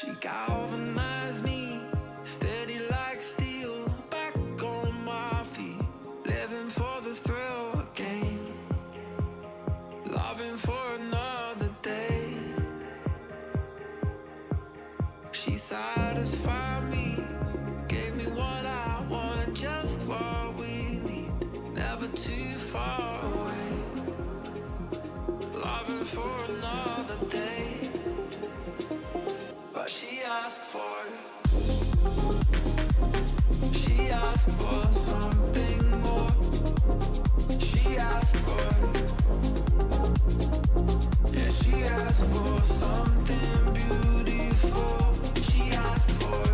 She galvanized me, steady like steel, back on my feet, living for the thrill again, loving for another day. She satisfied me, gave me what I want, just what we need, never too far away, loving for another day. But she asked for something more. She asked for, yeah, she asked for something beautiful. She asked for,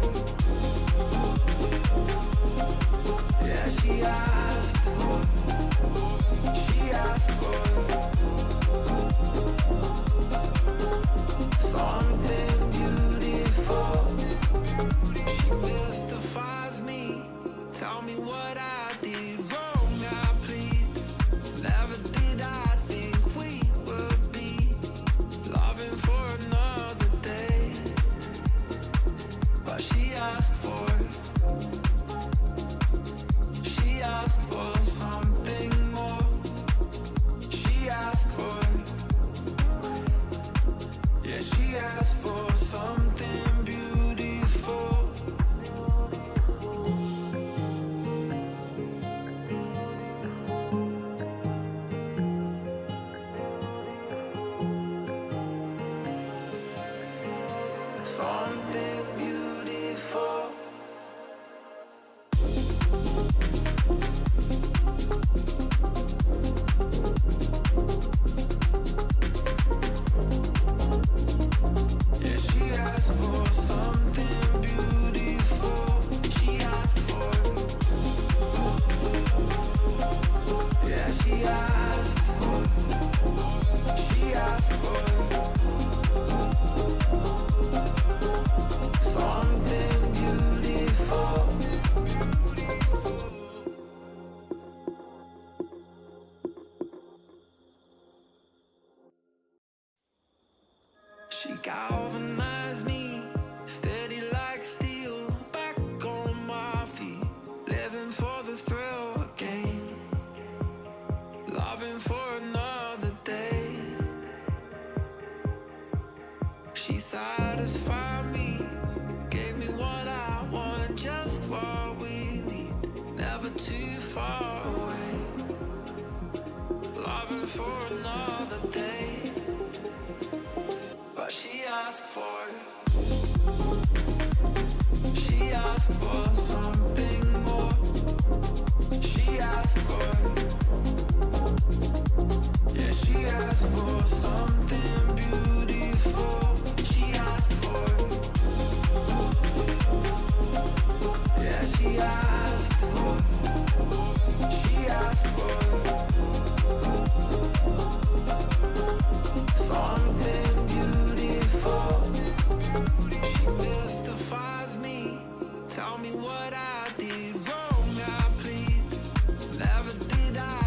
yeah, she asked for, she asked for something beautiful. She mystifies me, tell me what I did wrong, I plead. Never did I think we would be loving for another day. But she asked for something more. She asked for, yeah, she asked for something beautiful. Something beautiful. Yeah, she asked for something beautiful. She asked for, yeah, she asked for, she asked for something beautiful. She galvanized me, steady like steel, back on my feet, living for the thrill again, loving for another day. She satisfied me, gave me what I want, just what we need, never too far away, loving for another day. But she asked for something more. She asked for, yeah, she asked for something beautiful. She asked for, yeah, she asked for, she asked for something beautiful. She mystifies me, tell me what I did wrong, I plead. Never did I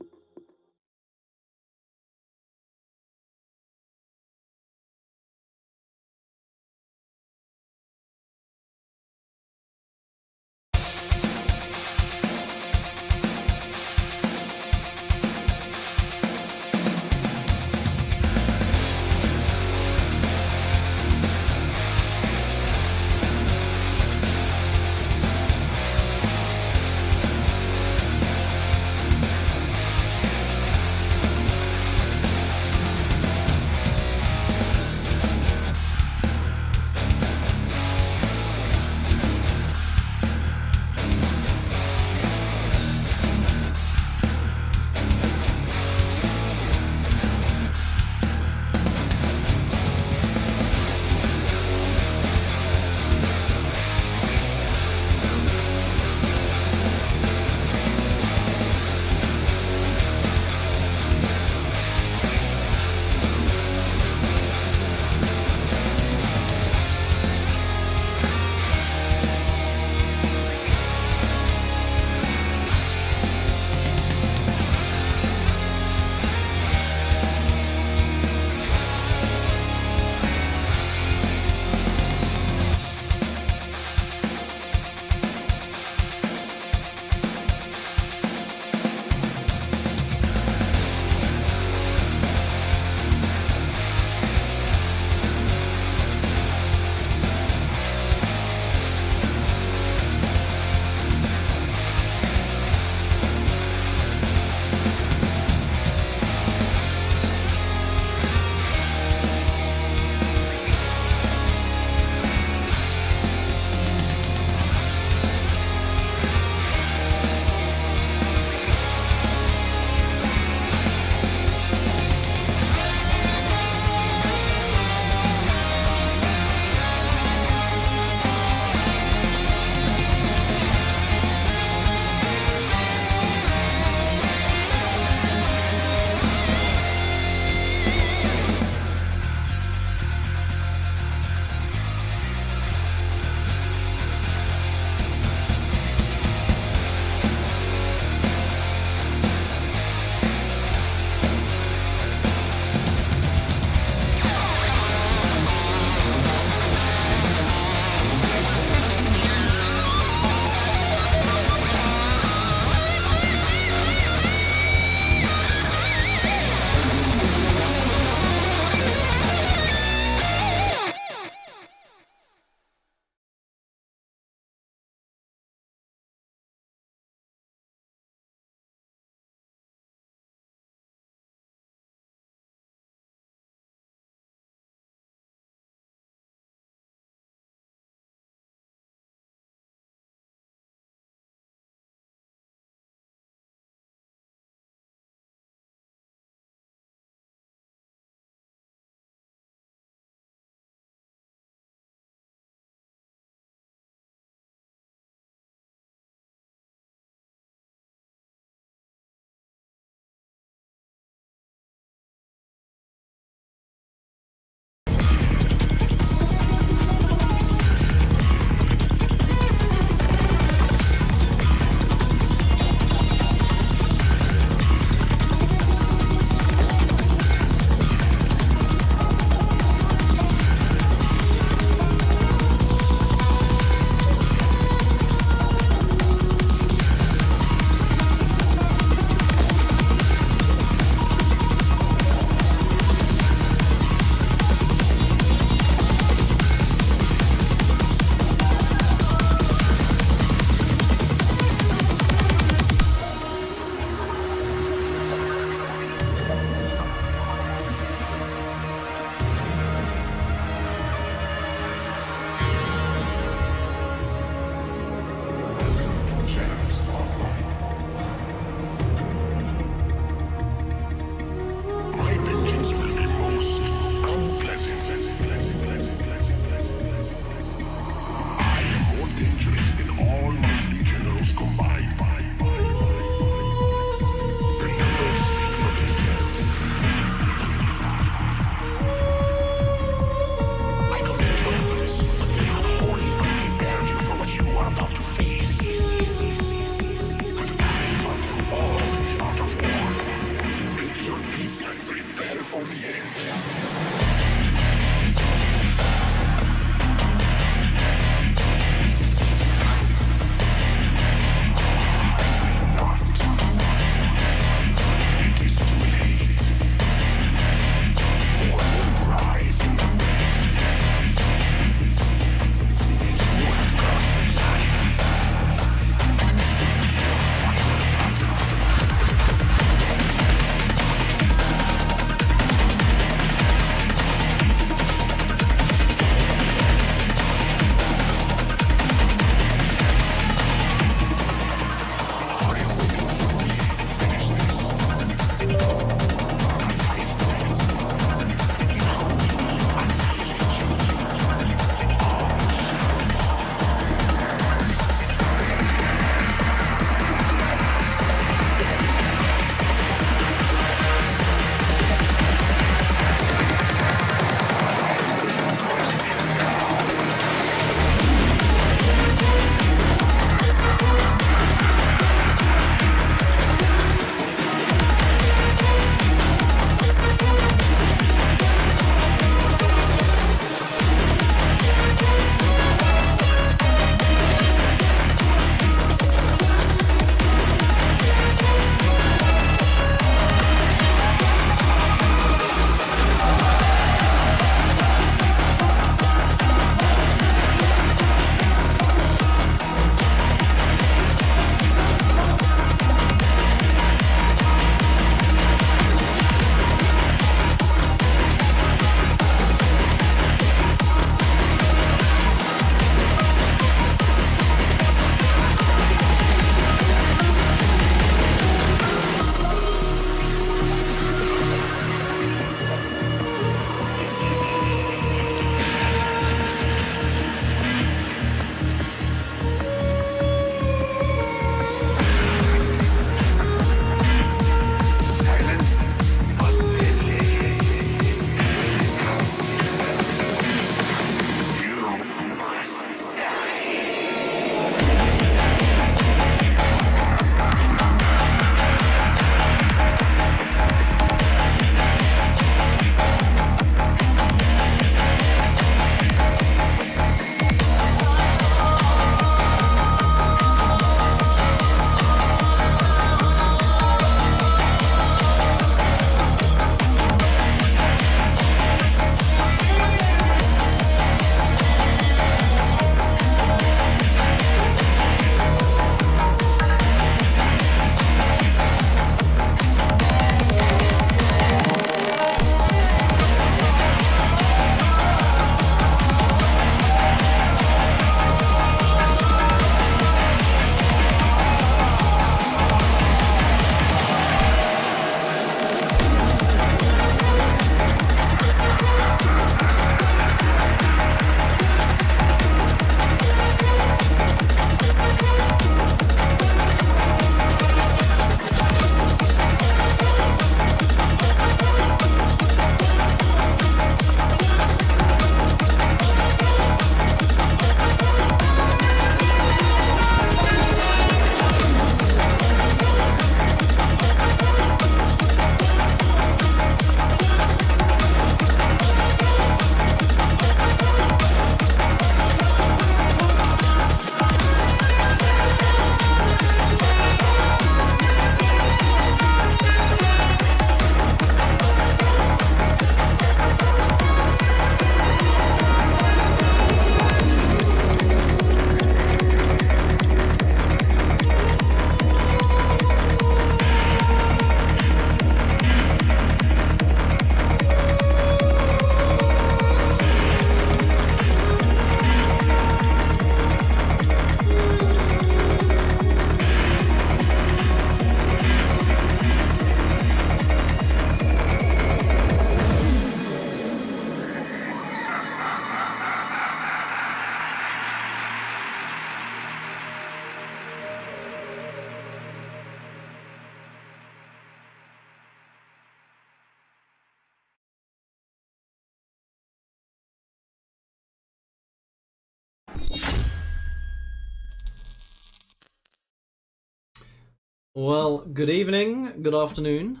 Well, good evening, good afternoon.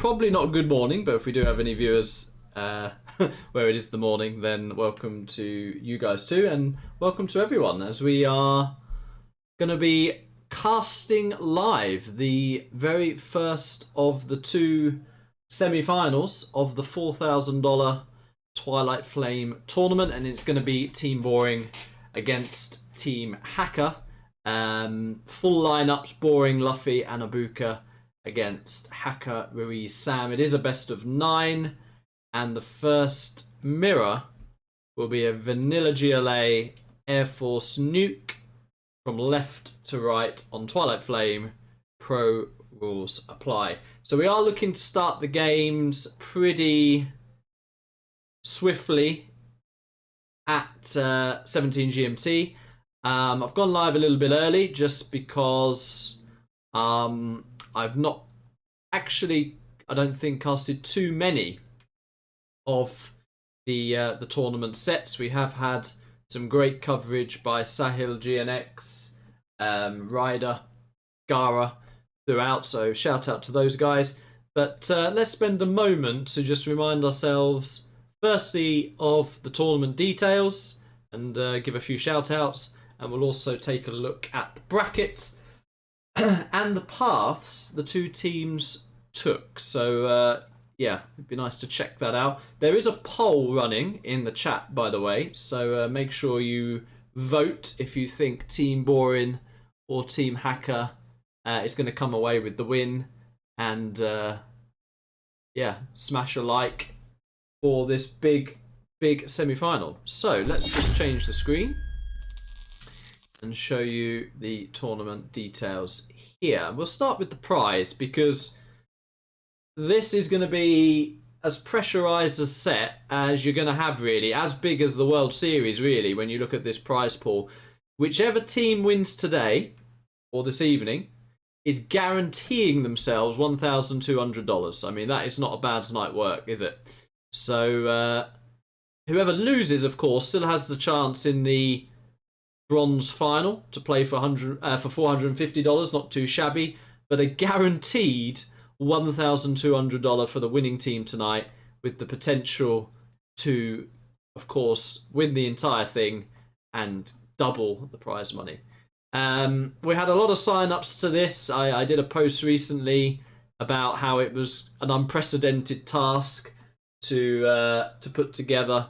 probably not good morning, but if we do have any viewers where it is the morning, then welcome to you guys too, and welcome to everyone as we are going to be casting live the very first of the two semi-finals of the $4,000 Twilight Flame tournament, and it's going to be Team Boring against Team HaCkeR. Full lineups: Boring, Luffy, and Abuka against HaCkeR, Ruiz, Sam. It is a best of 9, and the first mirror will be a vanilla GLA Air Force Nuke from left to right on Twilight Flame. Pro rules apply. So we are looking to start the games pretty swiftly at 17 GMT. I've gone live a little bit early just because I've not actually, I don't think, casted too many of the tournament sets. We have had some great coverage by Sahil, GNX, Ryder, Gara throughout, so shout out to those guys. But let's spend a moment to just remind ourselves, firstly, of the tournament details and give a few shout outs, and we'll also take a look at the bracket and the paths the two teams took. So yeah, it'd be nice to check that out. There is a poll running in the chat, by the way, so make sure you vote if you think Team Boring or Team HaCkeR is going to come away with the win, and yeah, smash a like for this big semi-final. So let's just change the screen and show you the tournament details here. We'll start with the prize, because this is going to be as pressurized a set as you're going to have, really, as big as the World Series, really, when you look at this prize pool. Whichever team wins today or this evening is guaranteeing themselves $1,200. I mean, that is not a bad night's work, is it? So whoever loses, of course, still has the chance in the bronze final to play for $450. Not too shabby, but a guaranteed $1,200 for the winning team tonight, with the potential to, of course, win the entire thing and double the prize money. We had a lot of sign-ups to this. I did a post recently about how it was an unprecedented task to put together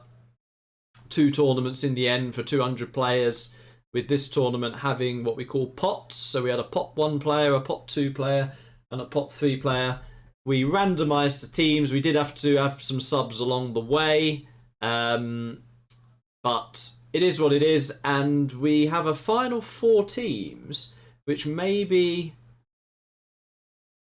two tournaments in the end for 200 players, with this tournament having what we call pots. So we had a pot 1 player, a pot 2 player, and a pot 3 player. We randomized the teams. We did have to have some subs along the way, but it is what it is, and we have a final 4 teams, which maybe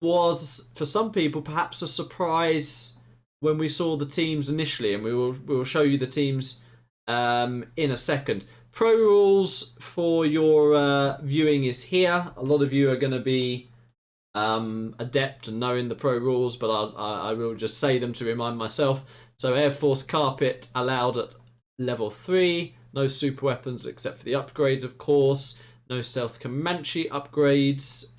was, for some people, perhaps a surprise when we saw the teams initially, and we will show you the teams in a second. Pro rules for your viewing is here. A lot of you are going to be adept and knowing the pro rules, but I will just say them to remind myself. So Air Force Carpet allowed at level 3. No super weapons except for the upgrades, of course. No stealth Comanche upgrades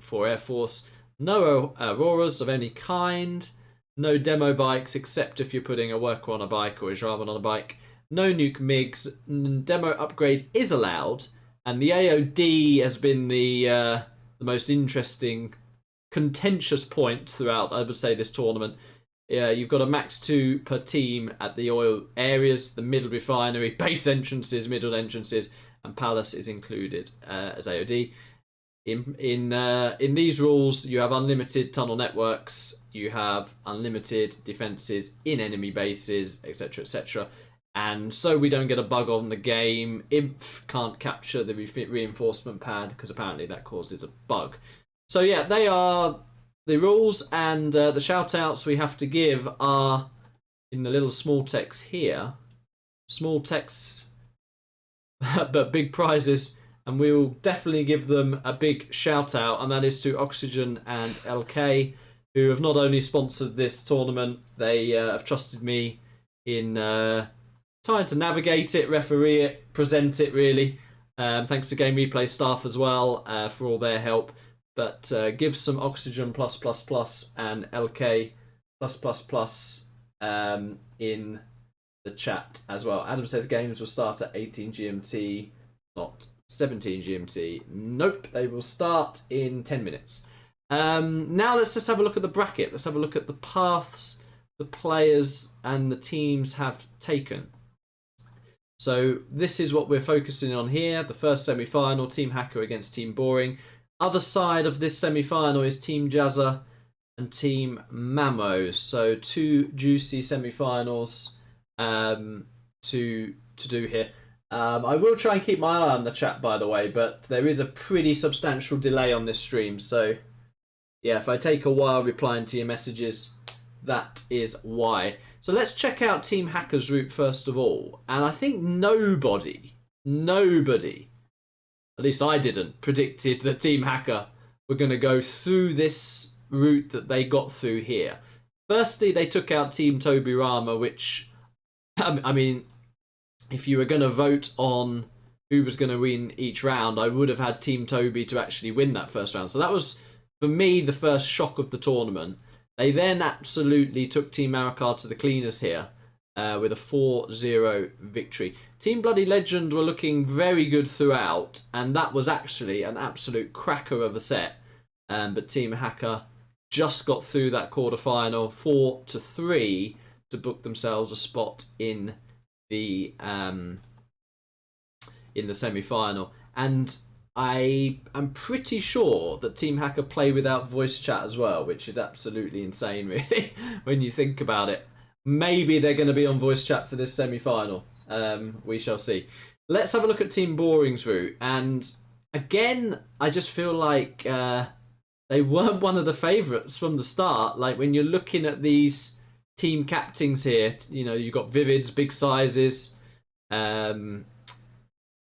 for Air Force. No Auroras of any kind. No demo bikes except if you're putting a worker on a bike or a Ramen on a bike. No nuke MiGs. Demo upgrade is allowed, and the AOD has been the most interesting, contentious point throughout, I would say, this tournament. You've got a max 2 per team at the oil areas, the middle refinery, base entrances, middle entrances, and palace is included as AOD. In these rules, you have unlimited tunnel networks, you have unlimited defenses in enemy bases, etc., etc. And so we don't get a bug on the game. Imp can't capture the reinforcement pad, because apparently that causes a bug. So yeah, they are the rules, and the shout-outs we have to give are in the little small text here. Small text, but big prizes, and we will definitely give them a big shout-out, and that is to Oxygen and LK, who have not only sponsored this tournament, they have trusted me in trying to navigate it, referee it, present it, really. Thanks to Game Replay staff as well for all their help. but give some oxygen plus plus plus and LK plus plus plus in the chat as well. Adam says games will start at 18 GMT, not 17 GMT. Nope, they will start in 10 minutes. Now let's just have a look at the bracket. Let's have a look at the paths the players and the teams have taken. So this is what we're focusing on here. The first semi-final, Team HaCkeR against Team Boring. Other side of this semi-final is Team Jazza and Team Mamo. So two juicy semi-finals to do here. I will try and keep my eye on the chat, by the way, but there is a pretty substantial delay on this stream. So yeah, if I take a while replying to your messages, that is why. So let's check out Team HaCkeR's route first of all. And I think nobody, at least I didn't, predicted that Team HaCkeR were going to go through this route that they got through here. Firstly, they took out Team Tobirama, which, I mean, if you were going to vote on who was going to win each round, I would have had Team Toby to actually win that first round. So that was, for me, the first shock of the tournament. They then absolutely took Team Arakar to the cleaners here with a 4-0 victory. Team Bloody Legend were looking very good throughout, and that was actually an absolute cracker of a set. But Team HaCkeR just got through that quarterfinal 4-3 to book themselves a spot in the semi-final. And I am pretty sure that Team HaCkeR play without voice chat as well, which is absolutely insane, really, when you think about it. Maybe they're going to be on voice chat for this semi-final. We shall see. Let's have a look at Team Boring's route. And again, I just feel like they weren't one of the favourites from the start. Like, when you're looking at these team captains here, you know, you've got Vivids, big sizes.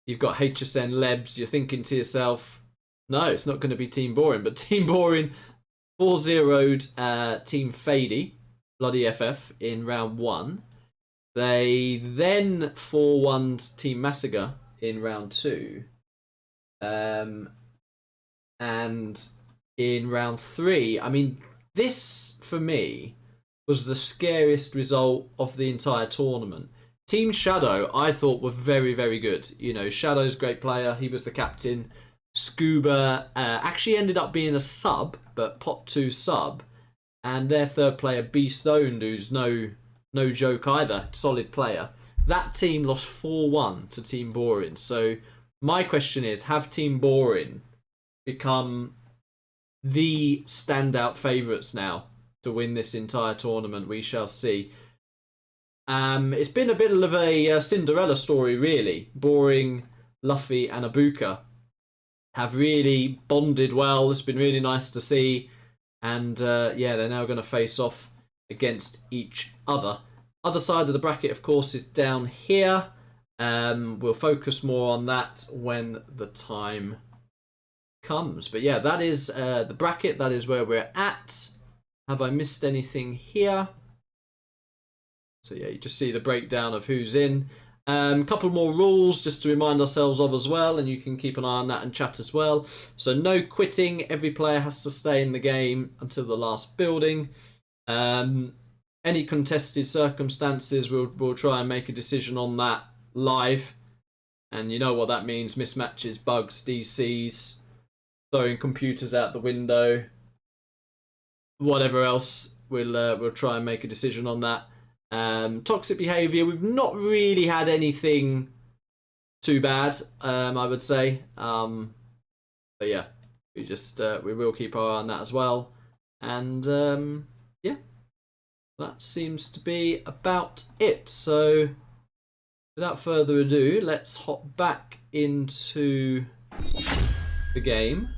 You've got HSN Lebs. You're thinking to yourself, no, it's not going to be Team Boring. But Team Boring 4-0'd Team Fady, Bloody FF, in round 1. They then 4-1'd Team Massacre in round 2. And in round 3, I mean, this, for me, was the scariest result of the entire tournament. Team Shadow, I thought, were very, very good. You know, Shadow's a great player. He was the captain. Scuba actually ended up being a sub, but pot 2 sub. And their third player, B Stoned, who's no joke either, solid player. That team lost 4-1 to Team Boring. So my question is, have Team Boring become the standout favourites now to win this entire tournament? We shall see. It's been a bit of a Cinderella story, really. Boring, Luffy and Abuka have really bonded well. It's been really nice to see. And yeah, they're now going to face off against each other. Other side of the bracket, of course, is down here. We'll focus more on that when the time comes. But yeah, that is the bracket. That is where we're at. Have I missed anything here? So yeah, you just see the breakdown of who's in. Couple more rules just to remind ourselves of as well, and you can keep an eye on that and chat as well. So no quitting. Every player has to stay in the game until the last building. Any contested circumstances, we'll try and make a decision on that live. And you know what that means: mismatches, bugs, DCs, throwing computers out the window, whatever else. We'll try and make a decision on that. Toxic behaviour, we've not really had anything too bad, I would say. But yeah, we will keep our eye on that as well. And yeah, that seems to be about it. So without further ado, let's hop back into the game.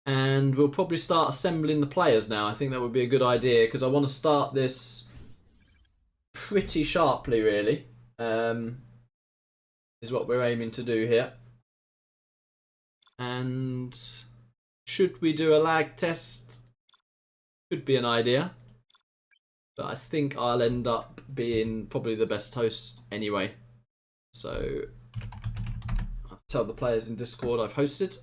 And we'll probably start assembling the players now. I think that would be a good idea, because I want to start this pretty sharply, really. Is what we're aiming to do here. And should we do a lag test? Could be an idea. But I think I'll end up being probably the best host anyway. So I'll tell the players in Discord I've hosted.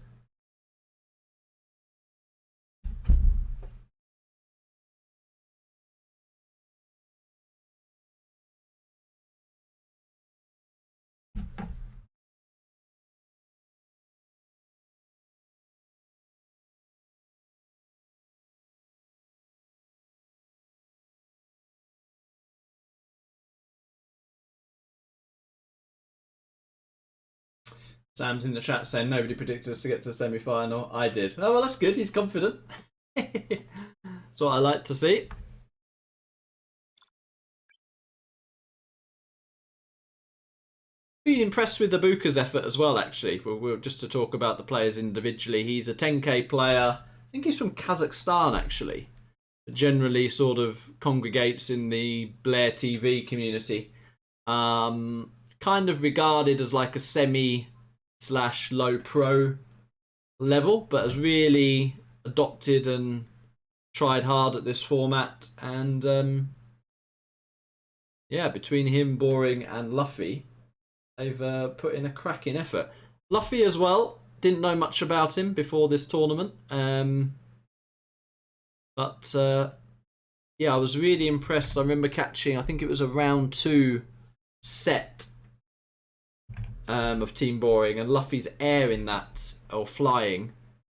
Sam's in the chat saying nobody predicted us to get to the semi-final. I did. Oh, well, that's good. He's confident. That's what I like to see. Been impressed with Abuka's effort as well, actually. We'll just to talk about the players individually. He's a 10k player. I think he's from Kazakhstan, actually. Generally sort of congregates in the Blair TV community. Kind of regarded as like a semi/low pro level, but has really adopted and tried hard at this format. And yeah, between him, Boring, and Luffy, they've put in a cracking effort. Luffy as well, didn't know much about him before this tournament. But yeah, I was really impressed. I remember catching, I think it was a round 2 set of Team Boring, and Luffy's air in that, or flying,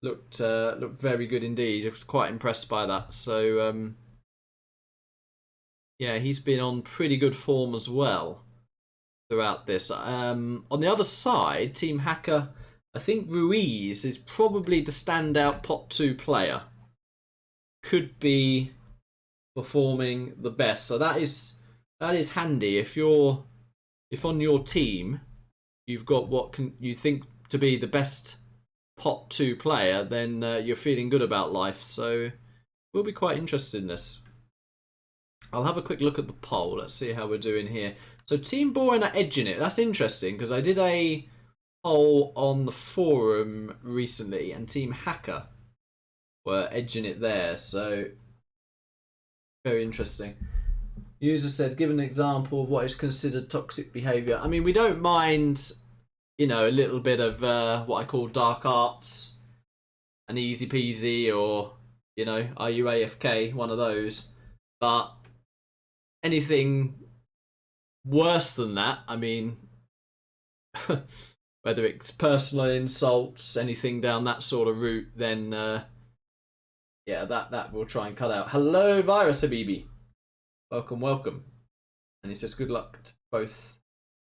looked very good indeed. I was quite impressed by that. So yeah, he's been on pretty good form as well throughout this. On the other side, Team HaCkeR, I think Ruiz is probably the standout pot 2 player. Could be performing the best. So that is handy if on your team you've got what you think to be the best pot 2 player, then you're feeling good about life. So we'll be quite interested in this. I'll have a quick look at the poll. Let's see how we're doing here. So Team Boring are edging it. That's interesting because I did a poll on the forum recently and Team HaCkeR were edging it there. So very interesting. User said, give an example of what is considered toxic behaviour. I mean, we don't mind, you know, a little bit of what I call dark arts, an easy peasy, or, you know, are you AFK, one of those. But anything worse than that, I mean, whether it's personal insults, anything down that sort of route, then yeah, that we'll try and cut out. Hello, Virus Habibi. Welcome, welcome. And he says, good luck to both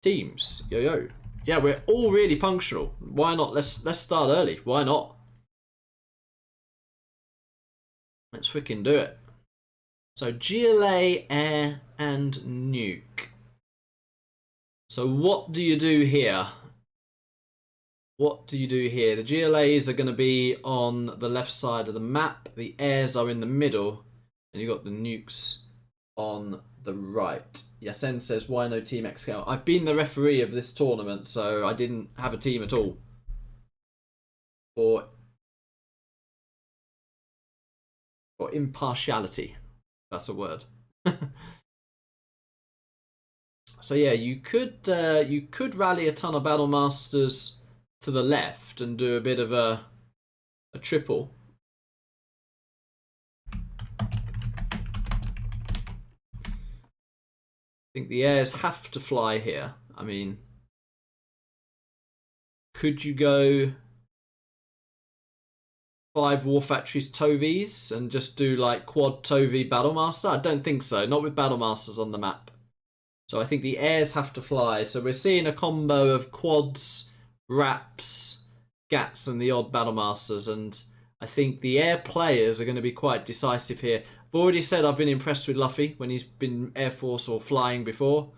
teams. Yo, yo. Yeah, we're all really punctual. Why not? Let's start early. Why not? Let's freaking do it. So, GLA, Air, and Nuke. So, what do you do here? What do you do here? The GLAs are going to be on the left side of the map. The airs are in the middle. And you've got the nukes on the right. Yasen says, why no Team XL? I've been the referee of this tournament, so I didn't have a team at all. For impartiality. That's a word. So yeah, you could rally a ton of Battle Masters to the left and do a bit of a triple. I think the airs have to fly here. I mean, could you go 5 War Factories Tovies and just do like quad Tovi Battle Master? I don't think so. Not with Battle Masters on the map. So I think the airs have to fly. So we're seeing a combo of quads, wraps, gats, and the odd Battle Masters. And I think the air players are going to be quite decisive here. I've already said I've been impressed with Luffy when he's been Air Force or flying before.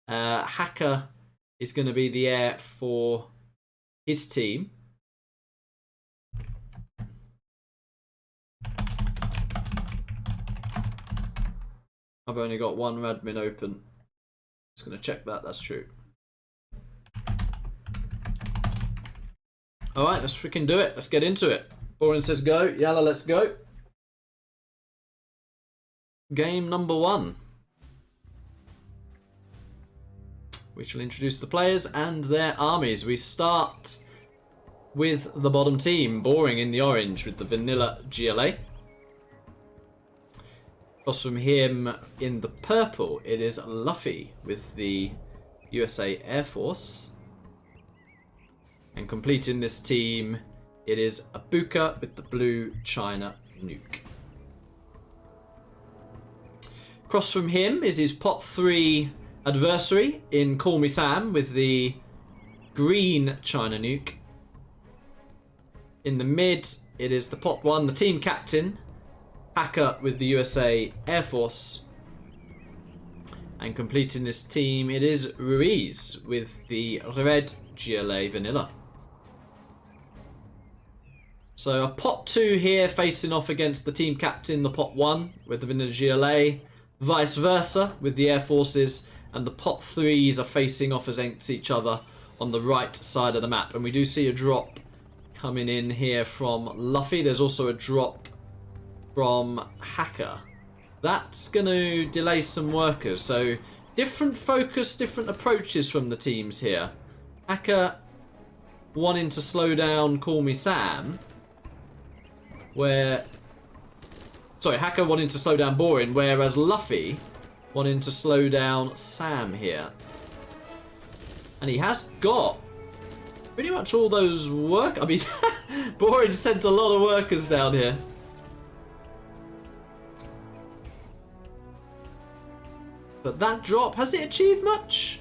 HaCkeR is going to be the air for his team. I've only got one Radmin open. Just going to check that. That's true. Alright, let's freaking do it. Let's get into it. Boring says go. Yalla, let's go. Game number 1. We shall introduce the players and their armies. We start with the bottom team, Boring in the orange with the vanilla GLA. Across from him in the purple, it is Luffy with the USA Air Force. And completing this team, it is Abuka with the blue China Nuke. Across from him is his pot 3 adversary in CallmeSam with the green China Nuke. In the mid, it is the pot 1, the team captain, HaCkeR with the USA Air Force. And completing this team, it is Ruiz with the red GLA vanilla. So a pot 2 here facing off against the team captain, the pot 1 with the vanilla GLA. Vice versa with the Air Forces, and the pot 3s are facing off against each other on the right side of the map. And we do see a drop coming in here from Luffy. There's also a drop from HaCkeR. That's going to delay some workers. So different focus, different approaches from the teams here. HaCkeR wanting to slow down CallmeSam. HaCkeR wanting to slow down Boring, whereas Luffy wanting to slow down Sam here. And he has got pretty much all those I mean, Boring sent a lot of workers down here. But that drop, has it achieved much?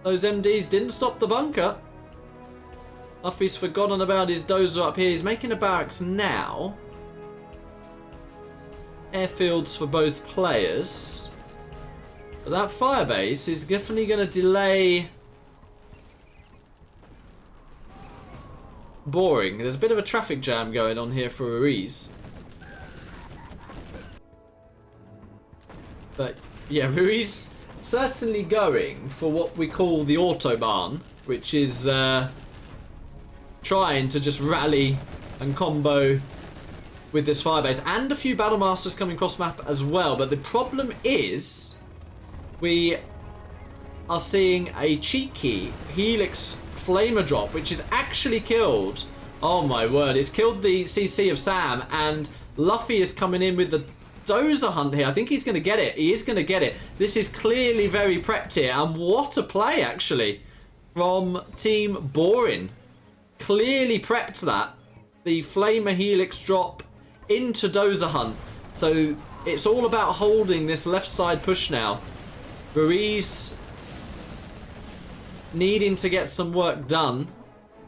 Those MDs didn't stop the bunker. Luffy's forgotten about his dozer up here. He's making a barracks now. Airfields for both players. But that firebase is definitely going to delay Boring. There's a bit of a traffic jam going on here for Ruiz. But yeah, Ruiz certainly going for what we call the Autobahn, which is trying to just rally and combo with this firebase, and a few battle masters coming cross map as well. But the problem is we are seeing a cheeky Helix Flamer drop, which is actually killed. Oh my word, it's killed the CC of Sam, and Luffy is coming in with the dozer hunt here. I think he's going to get it. He is going to get it. This is clearly very prepped here, and what a play actually from Team Boring. Clearly prepped that. The Flamer Helix drop into dozer hunt. So it's all about holding this left side push now. Ruiz needing to get some work done.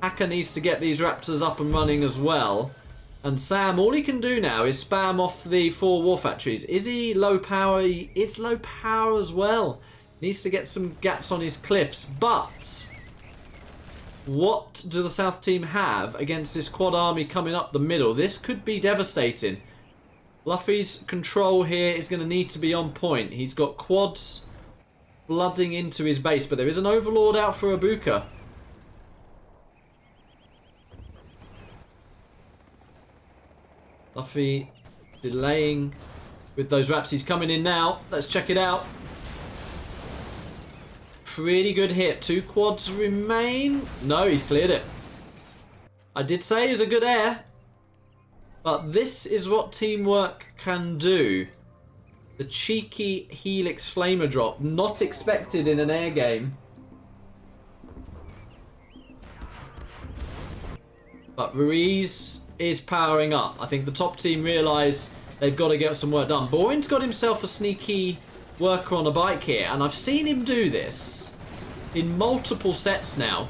HaCkeR needs to get these Raptors up and running as well. And Sam, all he can do now is spam off the 4 war factories. Is he low power? He is low power as well. Needs to get some gaps on his cliffs. But what do the South team have against this quad army coming up the middle? This could be devastating. Luffy's control here is going to need to be on point. He's got quads flooding into his base, but there is an overlord out for Abuka. Luffy delaying with those raps. He's coming in now. Let's check it out. Pretty good hit. 2 quads remain. No, he's cleared it. I did say it was a good air. But this is what teamwork can do. The cheeky Helix Flamer drop. Not expected in an air game. But Ruiz is powering up. I think the top team realise they've got to get some work done. Boring's got himself a sneaky worker on a bike here, and I've seen him do this in multiple sets now.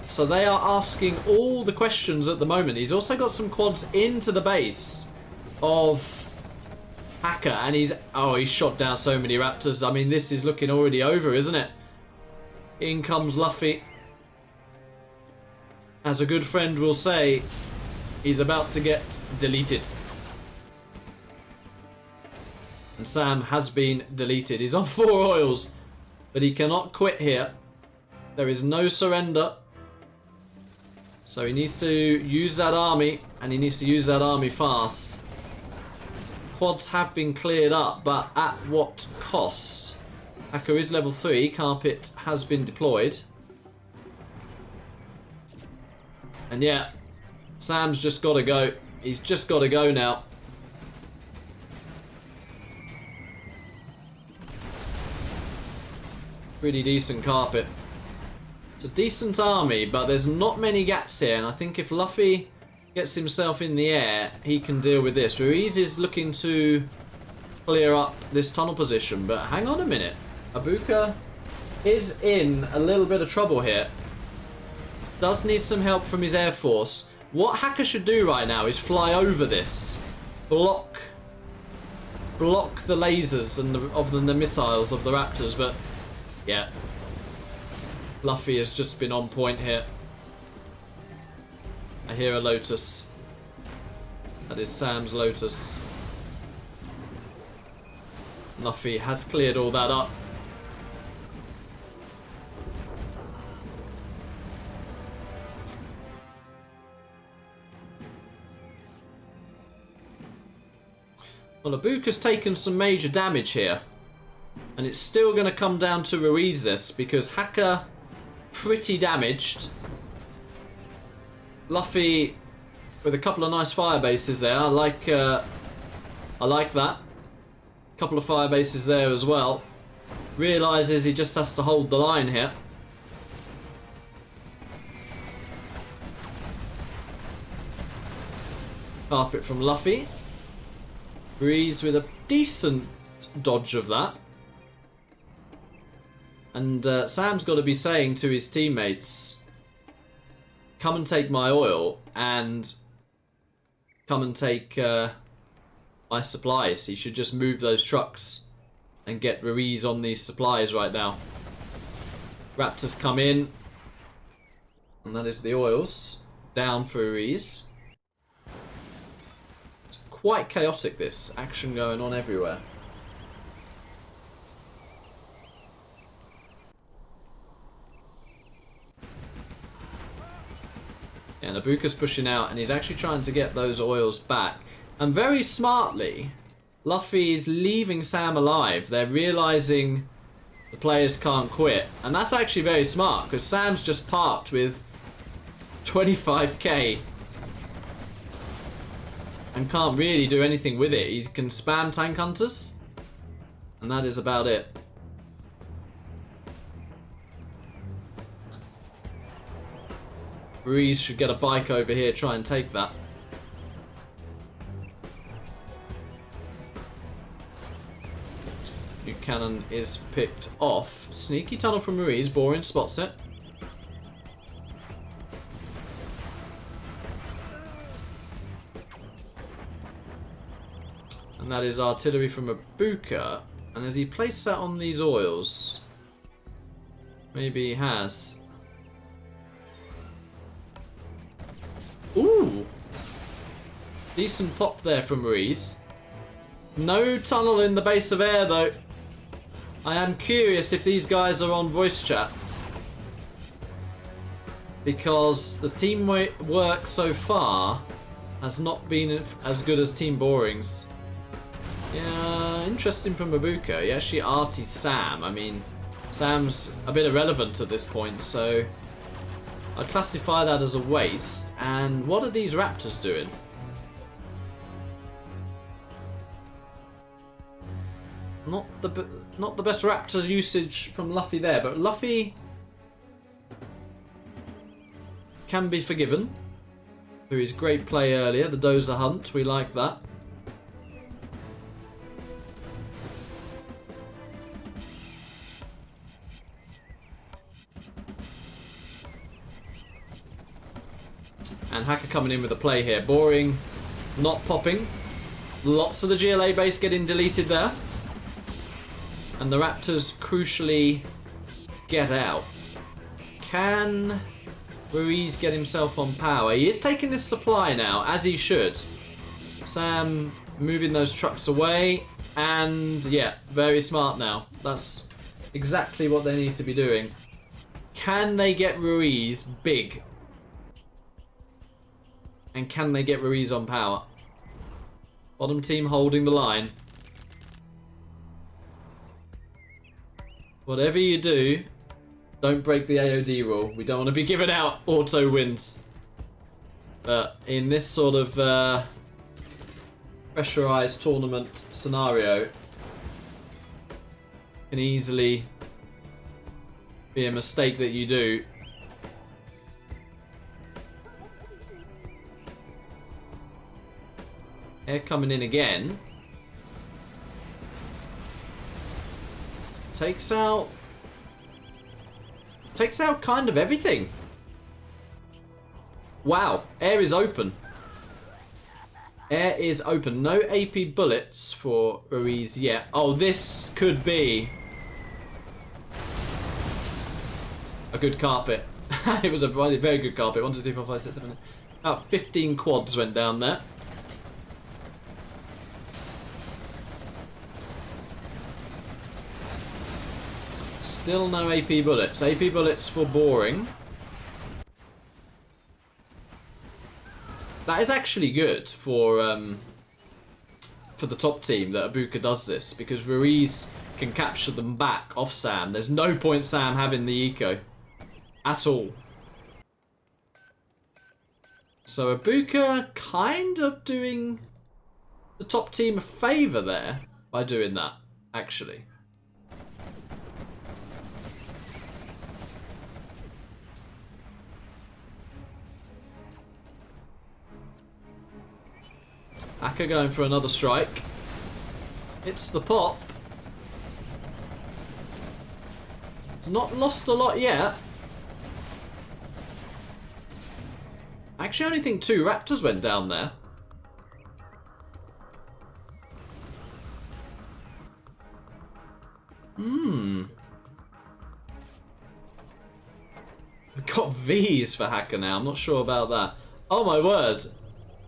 So they are asking all the questions at the moment. He's also got some quads into the base of HaCkeR, and he's shot down so many Raptors. I mean, this is looking already over, isn't it? In comes Luffy. As a good friend will say, he's about to get deleted. And Sam has been deleted. He's on 4 oils, but he cannot quit here. There is no surrender. So he needs to use that army, and he needs to use that army fast. Quads have been cleared up, but at what cost? HaCkeR is level 3. Carpet has been deployed. And yeah, Sam's just got to go. He's just got to go now. Pretty decent carpet. It's a decent army, but there's not many gaps here. And I think if Luffy gets himself in the air, he can deal with this. Ruiz is looking to clear up this tunnel position. But hang on a minute. Abuka is in a little bit of trouble here. Does need some help from his air force. What HaCkeR should do right now is fly over this, block the lasers and the missiles of the Raptors, but yeah, Luffy has just been on point here. I hear a Lotus. That is Sam's Lotus. Luffy has cleared all that up. Well, Abuka's taken some major damage here. And it's still going to come down to Ruiz this, because HaCkeR pretty damaged. Luffy with a couple of nice fire bases there. I like that. Couple of fire bases there as well. Realises he just has to hold the line here. Carpet from Luffy. Ruiz with a decent dodge of that. And Sam's got to be saying to his teammates, come and take my oil and come and take my supplies. He should just move those trucks and get Ruiz on these supplies right now. Raptors come in, and that is the oils down for Ruiz. It's quite chaotic, this action going on everywhere. And Abuka's pushing out, and he's actually trying to get those oils back. And very smartly, Luffy is leaving Sam alive. They're realizing the players can't quit. And that's actually very smart, because Sam's just parked with 25k. And can't really do anything with it. He can spam tank hunters. And that is about it. Ruiz should get a bike over here, try and take that. New cannon is picked off. Sneaky tunnel from Ruiz, Boring spots it. And that is artillery from Abuka. And has he placed that on these oils? Maybe he has. Ooh! Decent pop there from Ruiz. No tunnel in the base of air though. I am curious if these guys are on voice chat. Because the teamwork so far has not been as good as Team Boring's. Yeah, interesting from Abuka. He actually artied Sam. I mean, Sam's a bit irrelevant at this point, so I'd classify that as a waste. And what are these Raptors doing? Not the best Raptor usage from Luffy there, but Luffy can be forgiven through his great play earlier. The Dozer Hunt, we like that. And HaCkeR coming in with a play here. Boring, not popping. Lots of the GLA base getting deleted there. And the Raptors crucially get out. Can Ruiz get himself on power? He is taking this supply now, as he should. Sam moving those trucks away. And yeah, very smart now. That's exactly what they need to be doing. Can they get Ruiz big? And can they get Ruiz on power? Bottom team holding the line. Whatever you do, don't break the AOD rule. We don't want to be giving out auto wins. But in this sort of pressurized tournament scenario, can easily be a mistake that you do. Air coming in again. Takes out Takes out kind of everything. Wow, air is open. Air is open. No AP bullets for Ruiz yet. Oh, this could be a good carpet. It was a very good carpet. 1, 2, 3, 4, 5, 6, 7, 8. About 15 quads went down there. Still no AP bullets. AP bullets for boring. That is actually good for the top team that Abuka does this, because Ruiz can capture them back off Sam. There's no point Sam having the eco at all. So Abuka kind of doing the top team a favour there by doing that, actually. HaCkeR going for another strike. It's the pop. It's not lost a lot yet. I actually only think 2 raptors went down there. We've got V's for HaCkeR now. I'm not sure about that. Oh my word.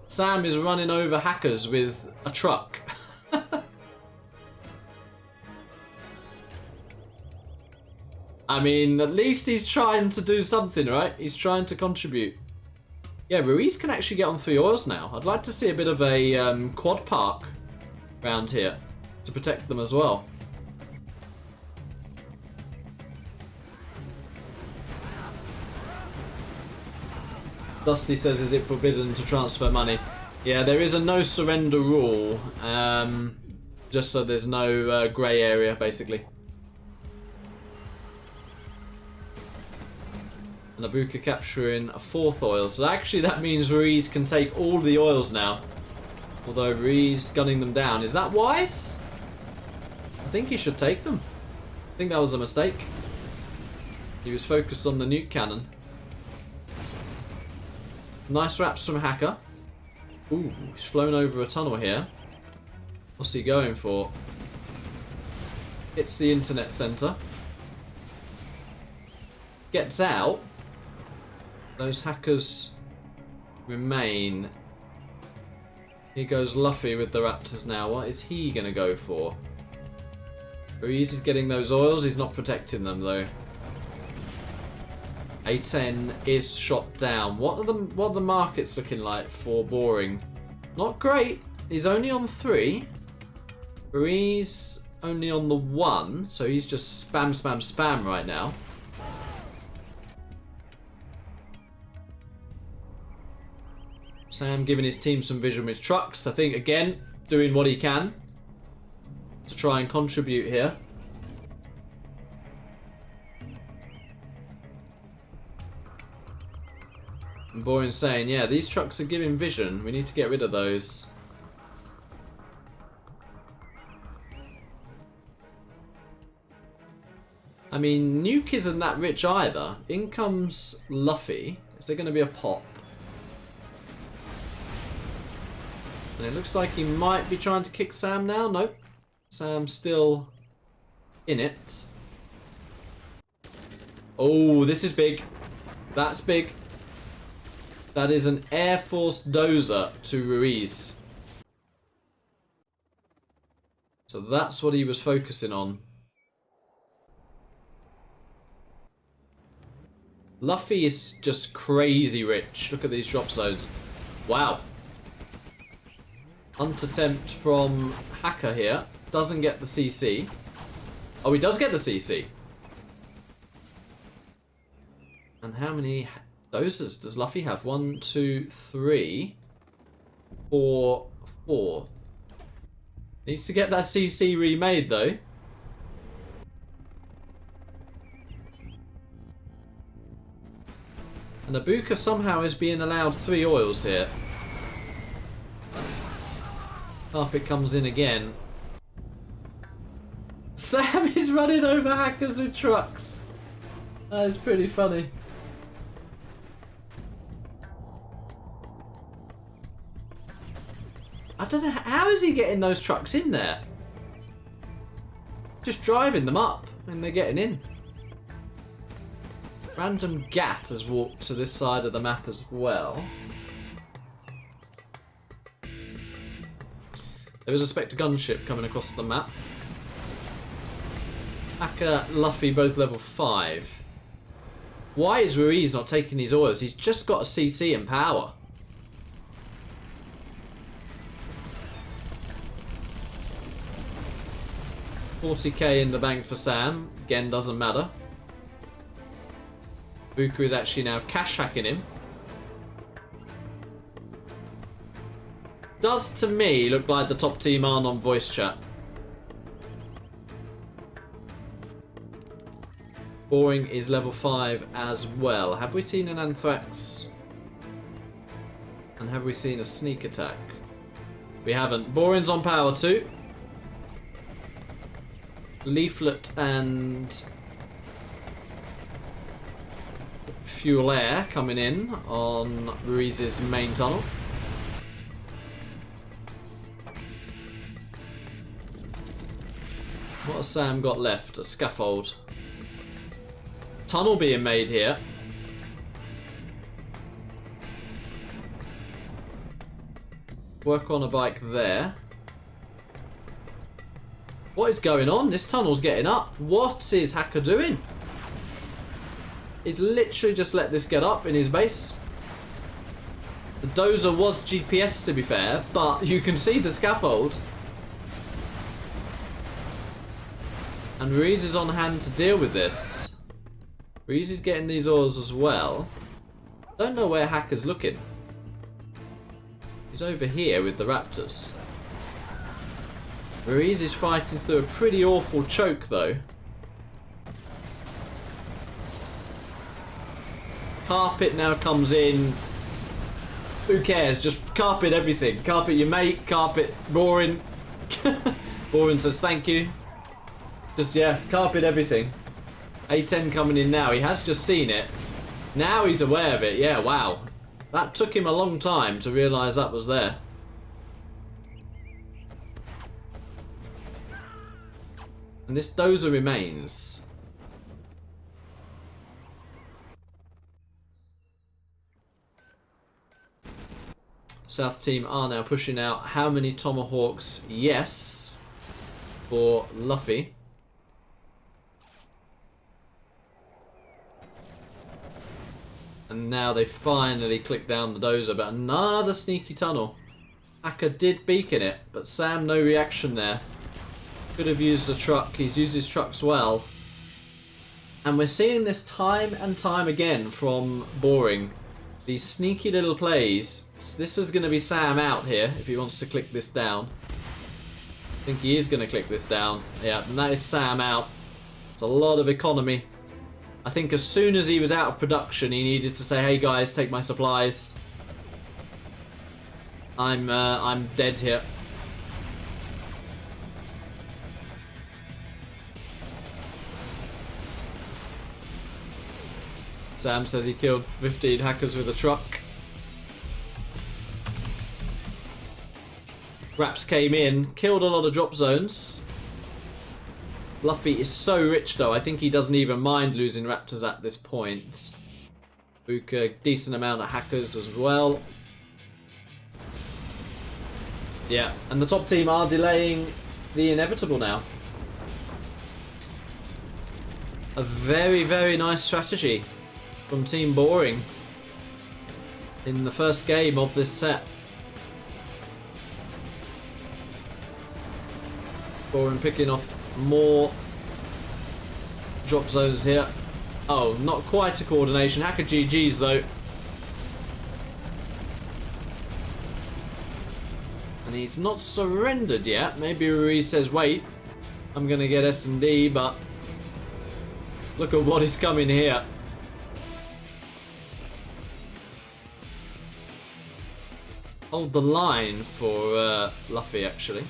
Sam is running over hackers with a truck. I mean, at least he's trying to do something, right? He's trying to contribute. Yeah, Ruiz can actually get on 3 oils now. I'd like to see a bit of a quad park around here to protect them as well. Dusty says, is it forbidden to transfer money? Yeah, there is a no surrender rule, just so there's no grey area, basically. And Abuka capturing a 4th oil, so actually that means Ruiz can take all the oils now. Although Ruiz gunning them down. Is that wise? I think he should take them. I think that was a mistake. He was focused on the nuke cannon. Nice wraps from HaCkeR. Ooh, he's flown over a tunnel here. What's he going for? Hits the internet center. Gets out. Those hackers remain. Here goes Luffy with the raptors now. What is he going to go for? Ruiz is getting those oils. He's not protecting them though. A10 is shot down. What are the markets looking like for boring? Not great. He's only on 3. Ruiz only on the 1, so he's just spam, spam, spam right now. Sam giving his team some vision with trucks. I think, again, doing what he can to try and contribute here. And Boring's saying, yeah, these trucks are giving vision. We need to get rid of those. I mean, Nuke isn't that rich either. In comes Luffy. Is there going to be a pop? And it looks like he might be trying to kick Sam now. Nope. Sam's still in it. Oh, this is big. That's big. That is an Air Force dozer to Ruiz. So that's what he was focusing on. Luffy is just crazy rich. Look at these drop zones. Wow. Hunt attempt from HaCkeR here. Doesn't get the CC. Oh, he does get the CC. And how many dozers does Luffy have? 1, 2, 3, 4, 4. Needs to get that CC remade though. And Abuka somehow is being allowed 3 oils here. Carpet comes in again. Sam is running over hackers with trucks. That is pretty funny. I don't know, how is he getting those trucks in there? Just driving them up and they're getting in. Random Gat has walked to this side of the map as well. There is a Spectre gunship coming across the map. HaCkeR, Luffy, both level 5. Why is Ruiz not taking these orders? He's just got a CC and power. $40k in the bank for Sam. Again, doesn't matter. Abuka is actually now cash hacking him. Does to me look like the top team aren't on voice chat. Boring is level 5 as well. Have we seen an Anthrax? And have we seen a sneak attack? We haven't. Boring's on power 2. Leaflet and Fuel Air coming in on Ruiz's main tunnel. What has Sam got left? A scaffold. Tunnel being made here. Work on a bike there. What is going on? This tunnel's getting up. What is HaCkeR doing? He's literally just let this get up in his base. The dozer was GPS to be fair, but you can see the scaffold. And Ruiz is on hand to deal with this. Ruiz is getting these ores as well. Don't know where HaCkeR's looking. He's over here with the Raptors. Ruiz is fighting through a pretty awful choke though. Carpet now comes in. Who cares? Just carpet everything. Carpet your mate, carpet Boring. Boring says thank you. Just, yeah, carpet everything. A10 coming in now. He has just seen it. Now he's aware of it. Yeah, wow. That took him a long time to realise that was there. And this dozer remains. South team are now pushing out how many tomahawks? Yes. For Luffy. And now they finally click down the dozer, but another sneaky tunnel. HaCkeR did beacon it, but Sam no reaction there. Could have used a truck. He's used his trucks well. And we're seeing this time and time again from Boring. These sneaky little plays. This is going to be Sam out here if he wants to click this down. I think he is going to click this down. Yeah, and that is Sam out. It's a lot of economy. I think as soon as he was out of production, he needed to say, "Hey guys, take my supplies. I'm dead here." Sam says he killed 15 hackers with a truck. Raps came in, killed a lot of drop zones. Luffy is so rich though, I think he doesn't even mind losing Raptors at this point. Abuka, decent amount of hackers as well. Yeah, and the top team are delaying the inevitable now. A very, very nice strategy from Team Boring in the first game of this set. Boring picking off more drop zones here. Oh, not quite a coordination. HaCkeR GG's though. And he's not surrendered yet. Maybe Ruiz says, wait, I'm gonna get S&D, but look at what is coming here. Hold the line for Luffy, actually.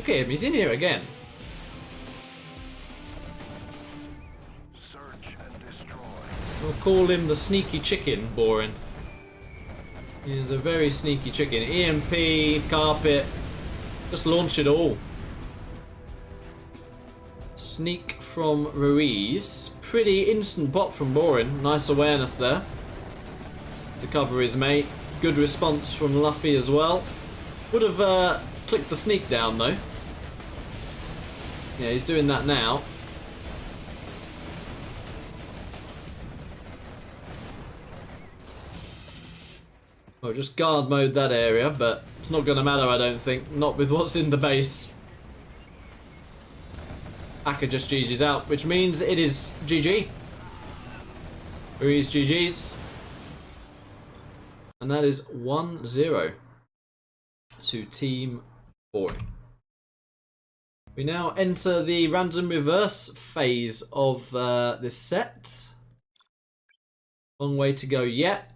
Look at him, he's in here again. Search and destroy. We'll call him the sneaky chicken, Boring. He's a very sneaky chicken. EMP, carpet, just launch it all. Sneak from Ruiz. Pretty instant pop from Boring. Nice awareness there to cover his mate. Good response from Luffy as well. Would have clicked the sneak down though. Yeah, he's doing that now. Well, just guard mode that area, but it's not going to matter, I don't think. Not with what's in the base. HaCkeR just GG's out, which means it is GG. Ruiz GG's. And that is 1-0 to Team Boring. We now enter the random reverse phase of this set. Long way to go yet.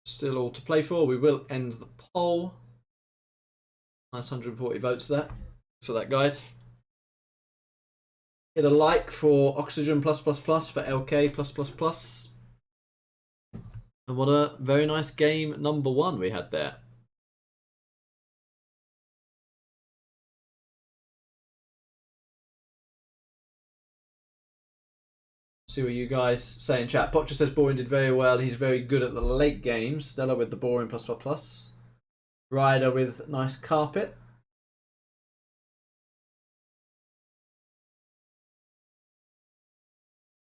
Still all to play for. We will end the poll. Nice 140 votes there. Thanks for that, guys. Hit a like for Oxygen++, for LK+++. And what a very nice game number 1 we had there. See what you guys say in chat. Potcher says Boring did very well. He's very good at the late games. Stella with the Boring +++. Ryder with nice carpet.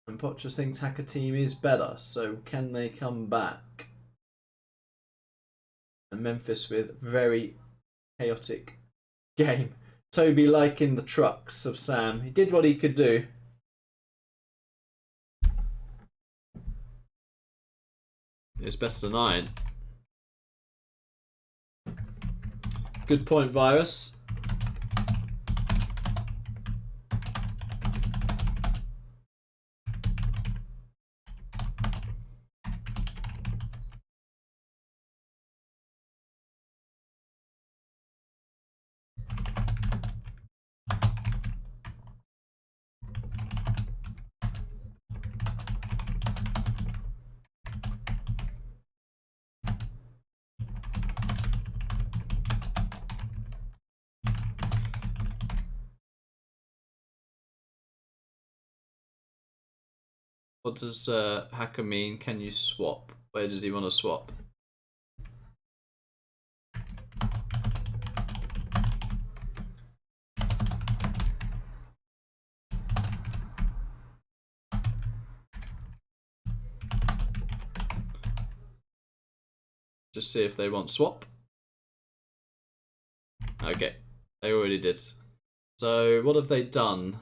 And Potcher thinks HaCkeR team is better. So can they come back? And Memphis with very chaotic game. Toby liking the trucks of Sam. He did what he could do. It's best of 9. Good point, Virus. What does HaCkeR mean? Can you swap? Where does he want to swap? Just see if they want swap. Okay, they already did. So what have they done?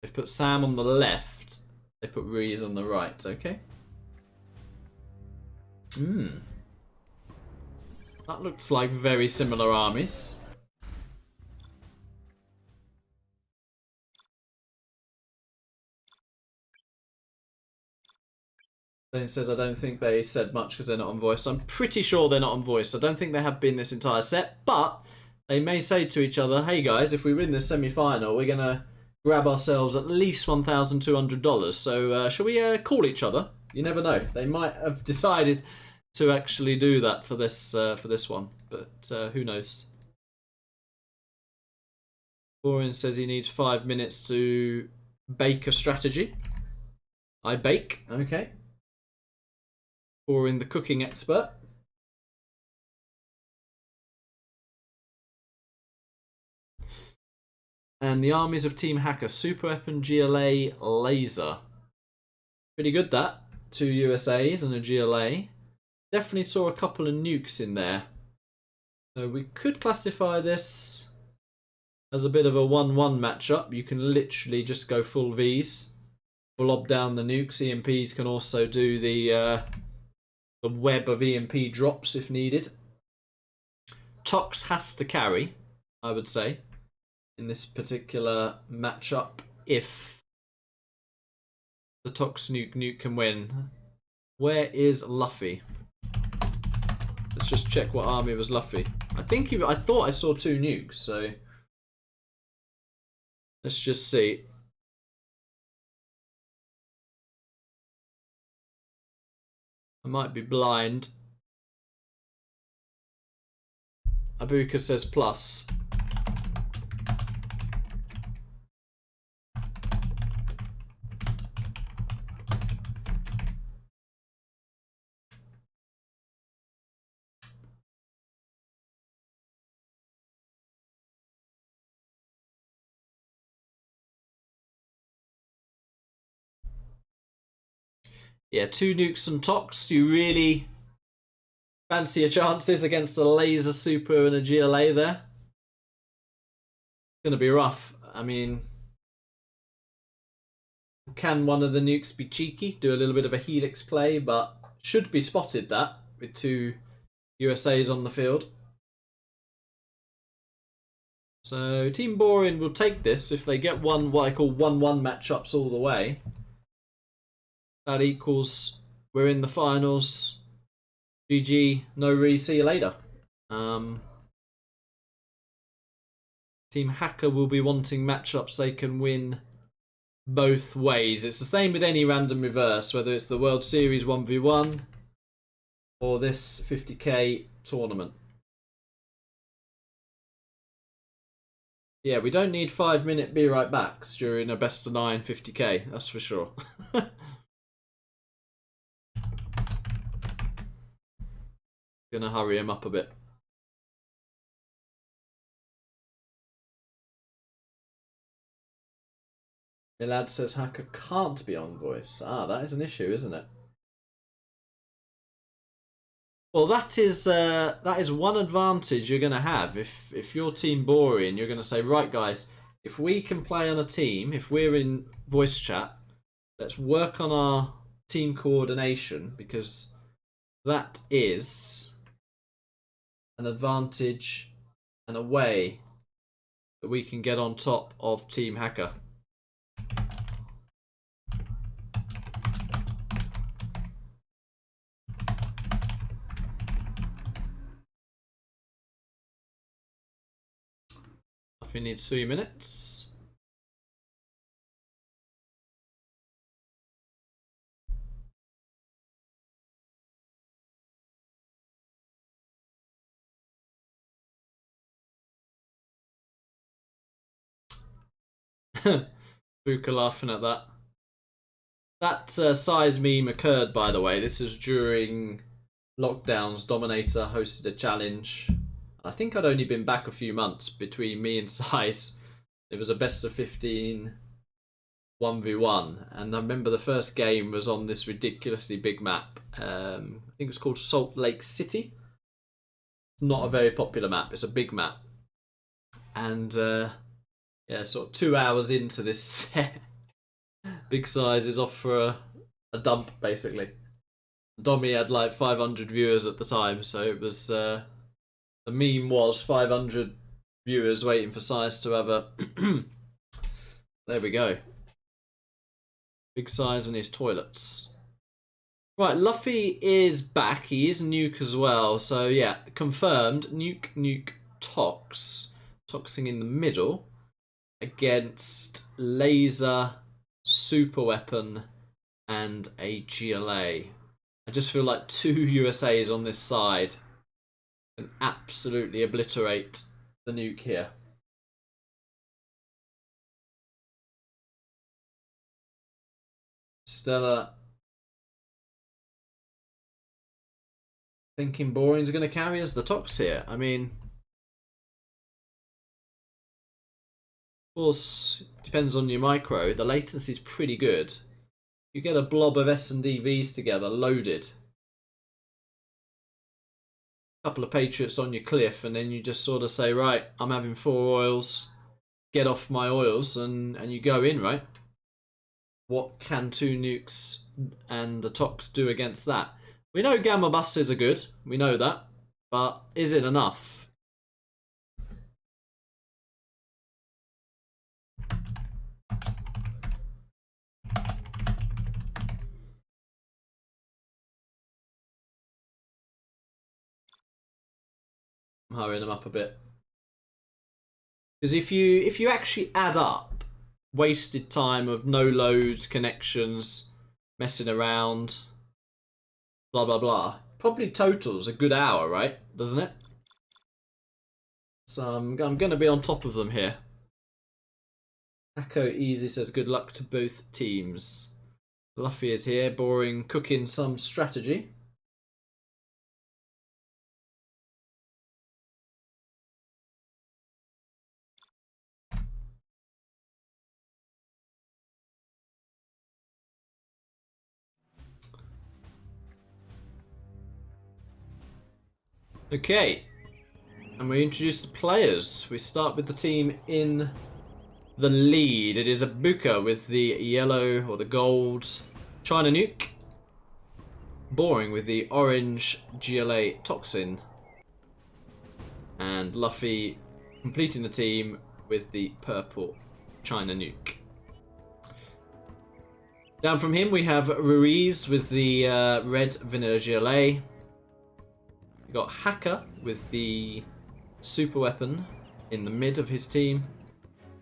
They've put Sam on the left. They put Ruiz on the right. Okay. That looks like very similar armies. Then it says I don't think they said much because they're not on voice. I'm pretty sure they're not on voice. I don't think they have been this entire set, but they may say to each other, hey guys, if we win this semi-final, we're going to grab ourselves at least $1,200. So shall we call each other? You never know. They might have decided to actually do that for this one, but who knows? Boring says he needs 5 minutes to bake a strategy. I bake, okay. Boring the cooking expert. And the armies of Team HaCkeR, Super Weapon, GLA, Laser. Pretty good that. 2 USAs and a GLA. Definitely saw a couple of nukes in there. So we could classify this as a bit of a 1-1 matchup. You can literally just go full Vs. Lob down the nukes. EMPs can also do the web of EMP drops if needed. Tox has to carry, I would say, in this particular matchup if the Tox nuke can win. Where is Luffy? just check what army was Luffy. I thought I saw 2 nukes, so let's just see. I might be blind. Abuka says plus. Yeah, 2 nukes and tox. Do you really fancy your chances against a laser super and a GLA there? It's gonna be rough. I mean, can one of the nukes be cheeky? Do a little bit of a helix play, but should be spotted that with 2 USAs on the field. So Team Boring will take this if they get what I call 1-1 matchups all the way. That equals we're in the finals. GG, no Ruiz, see you later. Team HaCkeR will be wanting matchups they can win both ways. It's the same with any random reverse, whether it's the World Series 1v1 or this 50k tournament. Yeah, we don't need 5-minute be right backs during a best of 9 50k, that's for sure. Gonna hurry him up a bit. Milad says HaCkeR can't be on voice. Ah, that is an issue, isn't it? Well, that is one advantage you're gonna have if you're Team Boring. You're gonna say, right, guys, if we can play on a team, if we're in voice chat, let's work on our team coordination, because that is an advantage and a way that we can get on top of Team HaCkeR. Luffy needs 3 minutes. Abuka laughing at that. That size meme occurred, by the way. This is during lockdowns. Dominator hosted a challenge. I think I'd only been back a few months between me and Size. It was a best of 15 1v1, and I remember the first game was on this ridiculously big map. I think it was called Salt Lake City. It's not a very popular map. It's a big map, and yeah, sort of 2 hours into this set, Big Size is off for a dump, basically. Dommy had like 500 viewers at the time, so it was the meme was 500 viewers waiting for Size to have a there we go. Big Size and his toilets. Right, Luffy is back. He is Nuke as well. So yeah, confirmed. Nuke, Tox. Toxing in the middle against Laser, Super Weapon, and a GLA. I just feel like 2 USAs on this side can absolutely obliterate the Nuke here. Stella thinking Boring's going to carry as the Tox here. I mean, of course, depends on your micro. The latency is pretty good. You get a blob of S&D Vs together, loaded. A couple of Patriots on your cliff, and then you just sort of say, right, I'm having 4 oils. Get off my oils, and you go in, right? What can 2 nukes and a Tox do against that? We know Gamma buses are good. We know that. But is it enough? I'm hurrying them up a bit. Because if you actually add up wasted time of no loads, connections, messing around, blah blah blah, probably totals a good hour, right? Doesn't it? So I'm going to be on top of them here. HaCkeR Easy says good luck to both teams. Luffy is here, boring, cooking some strategy. Okay, and we introduce the players. We start with the team in the lead. It is Abuka with the yellow or the gold China Nuke. Boring with the orange GLA Toxin. And Luffy completing the team with the purple China Nuke. Down from him we have Ruiz with the red Vanilla GLA. We've got HaCkeR with the super weapon in the mid of his team.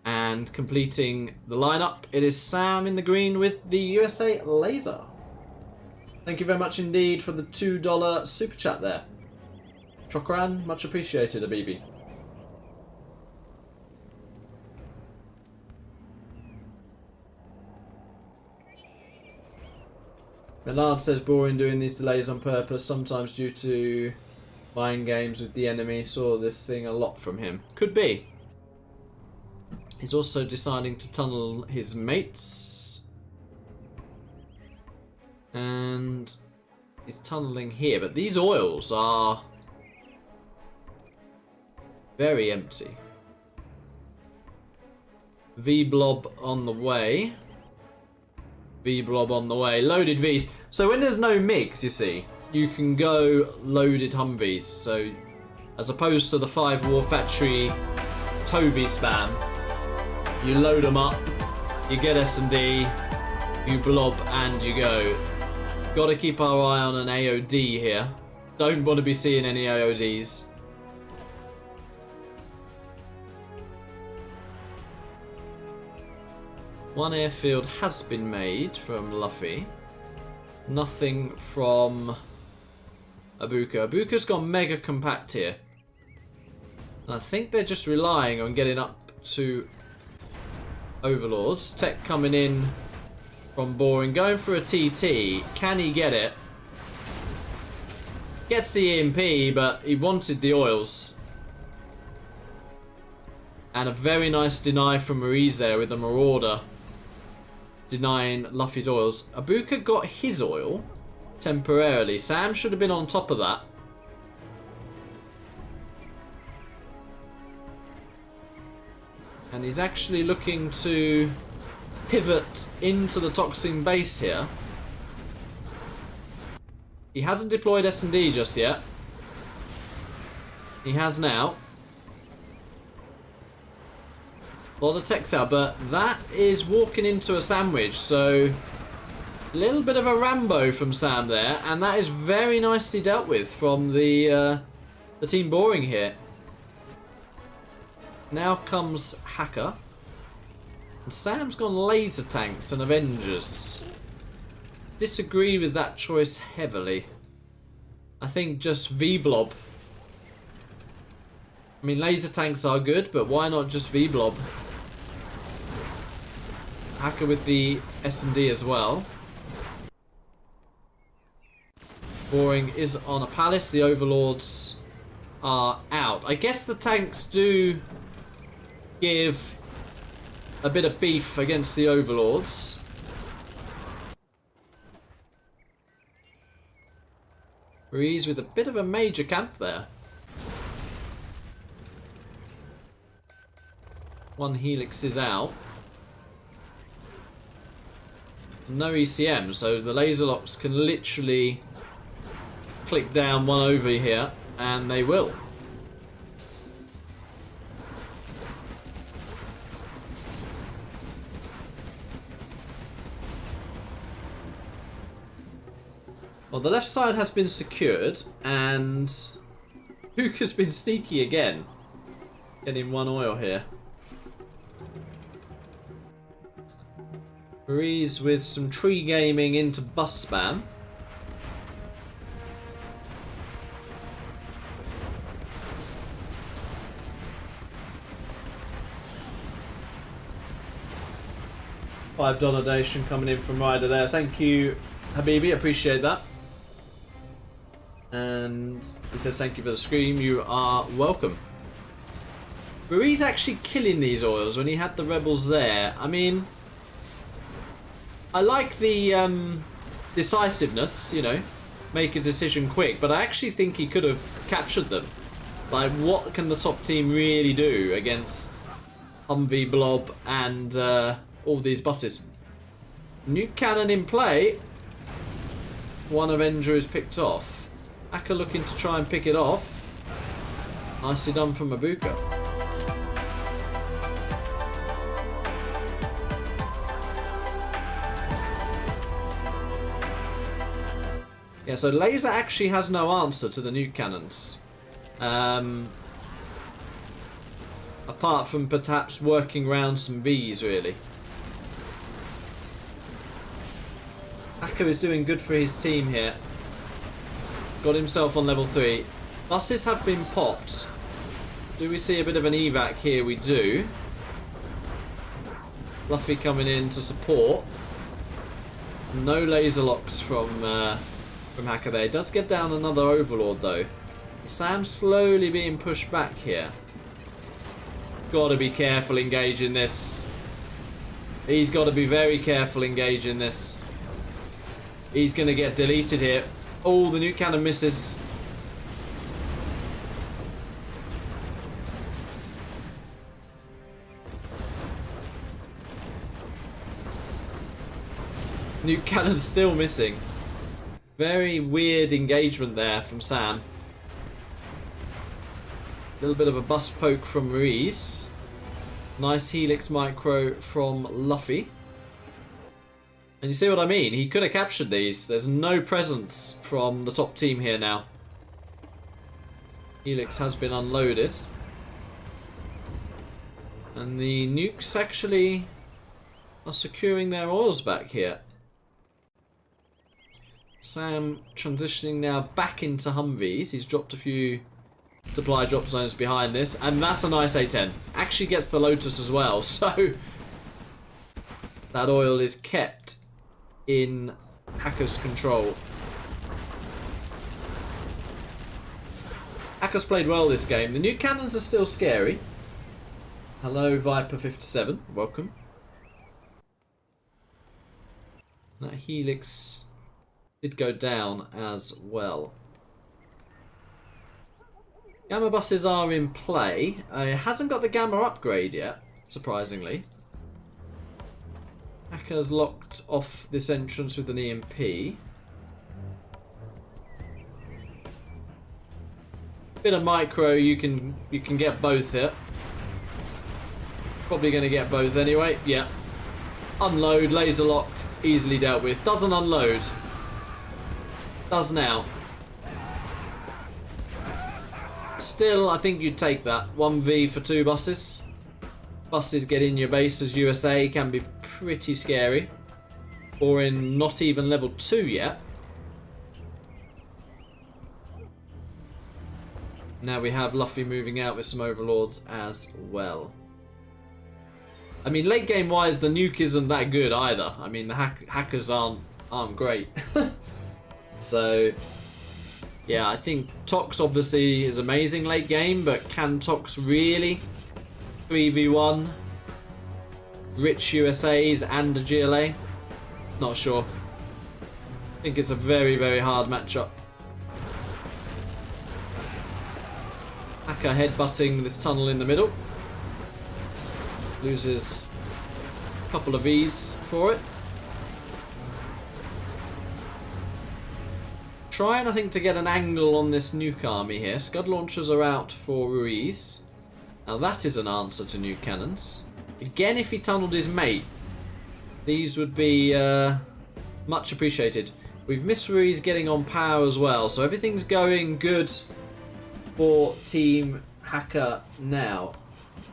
And completing the lineup, it is Sam in the green with the USA laser. Thank you very much indeed for the $2 super chat there. Chokran, much appreciated, Abibi. Millard says boring doing these delays on purpose, sometimes due to mind games with the enemy. Saw this thing a lot from him. Could be. He's also deciding to tunnel his mates. And he's tunneling here. But these oils are very empty. V-blob on the way. V-blob on the way. Loaded Vs. So when there's no MiGs, you see, you can go loaded Humvees. So as opposed to the 5 War Factory Toby spam, you load them up, you get S&D, you blob and you go. Gotta keep our eye on an AOD here. Don't want to be seeing any AODs. One airfield has been made from Luffy. Nothing from Abuka. Abuka's gone mega compact here. And I think they're just relying on getting up to Overlords. Tech coming in from Boring. Going for a TT. Can he get it? Gets the EMP, but he wanted the oils. And a very nice deny from Ruiz there with the Marauder. Denying Luffy's oils. Abuka got his oil temporarily. Sam should have been on top of that. And he's actually looking to pivot into the Toxin base here. He hasn't deployed S&D just yet. He has now. A lot of techs out, but that is walking into a sandwich, so a little bit of a Rambo from Sam there, and that is very nicely dealt with from the team Boring here. Now comes HaCkeR, and Sam's gone laser tanks and Avengers. Disagree with that choice heavily. I think just V-blob. I mean, laser tanks are good, but why not just V-blob? HaCkeR with the S&D as well. Boring is on a palace. The Overlords are out. I guess the tanks do give a bit of beef against the Overlords. Ruiz with a bit of a major camp there. One Helix is out. No ECM, so the laser locks can literally click down one over here, and they will. Well, the left side has been secured, and Abuka's been sneaky again. Getting one oil here. Ruiz with some tree gaming into bus spam. $5 donation coming in from Ryder there. Thank you, Habibi. Appreciate that. And he says thank you for the stream. You are welcome. Ruiz actually killing these oils when he had the rebels there. I mean, I like the decisiveness, you know, make a decision quick, but I actually think he could have captured them. Like, what can the top team really do against Humvee, Blob, and all these buses? Nuke cannon in play. One Avenger is picked off. HaCkeR looking to try and pick it off. Nicely done from Abuka. Yeah, so Laser actually has no answer to the nuke cannons. Apart from perhaps working around some Vs, really. HaCkeR is doing good for his team here. Got himself on level 3. Buses have been popped. Do we see a bit of an evac here? We do. Luffy coming in to support. No laser locks from HaCkeR there. Does get down another Overlord though. Sam slowly being pushed back here. Got to be careful engaging this. He's got to be very careful engaging this. He's going to get deleted here. Oh, the nuke cannon misses. Nuke cannon's still missing. Very weird engagement there from Sam. A little bit of a bus poke from Ruiz. Nice Helix micro from Luffy. And you see what I mean? He could have captured these. There's no presence from the top team here now. Helix has been unloaded. And the nukes actually are securing their oils back here. Sam transitioning now back into Humvees. He's dropped a few supply drop zones behind this. And that's a nice A10. Actually gets the Lotus as well. So that oil is kept in HaCkeR's control. HaCkeR's played well this game. The nuke cannons are still scary. Hello, Viper57. Welcome. That Helix did go down as well. Gamma buses are in play. It hasn't got the Gamma upgrade yet, surprisingly. HaCkeR's locked off this entrance with an EMP. Bit of micro, you can get both here. Probably going to get both anyway. Yeah. Unload, laser lock, easily dealt with. Doesn't unload. Does now. Still, I think you'd take that. 1v for 2 buses. Buses get in your base as USA can be pretty scary. Or in not even level 2 yet. Now we have Luffy moving out with some Overlords as well. I mean, late game wise, the nuke isn't that good either. I mean, the HaCkeRs aren't great. So, yeah, I think Tox obviously is amazing late game, but can Tox really 3v1 rich USAs and a GLA? Not sure. I think it's a very, very hard matchup. HaCkeR headbutting this tunnel in the middle. Loses a couple of Vs for it. Trying, I think, to get an angle on this nuke army here. Scud launchers are out for Ruiz. Now that is an answer to nuke cannons. Again, if he tunneled his mate, these would be much appreciated. We've missed Ruiz getting on power as well, so everything's going good for Team HaCkeR now.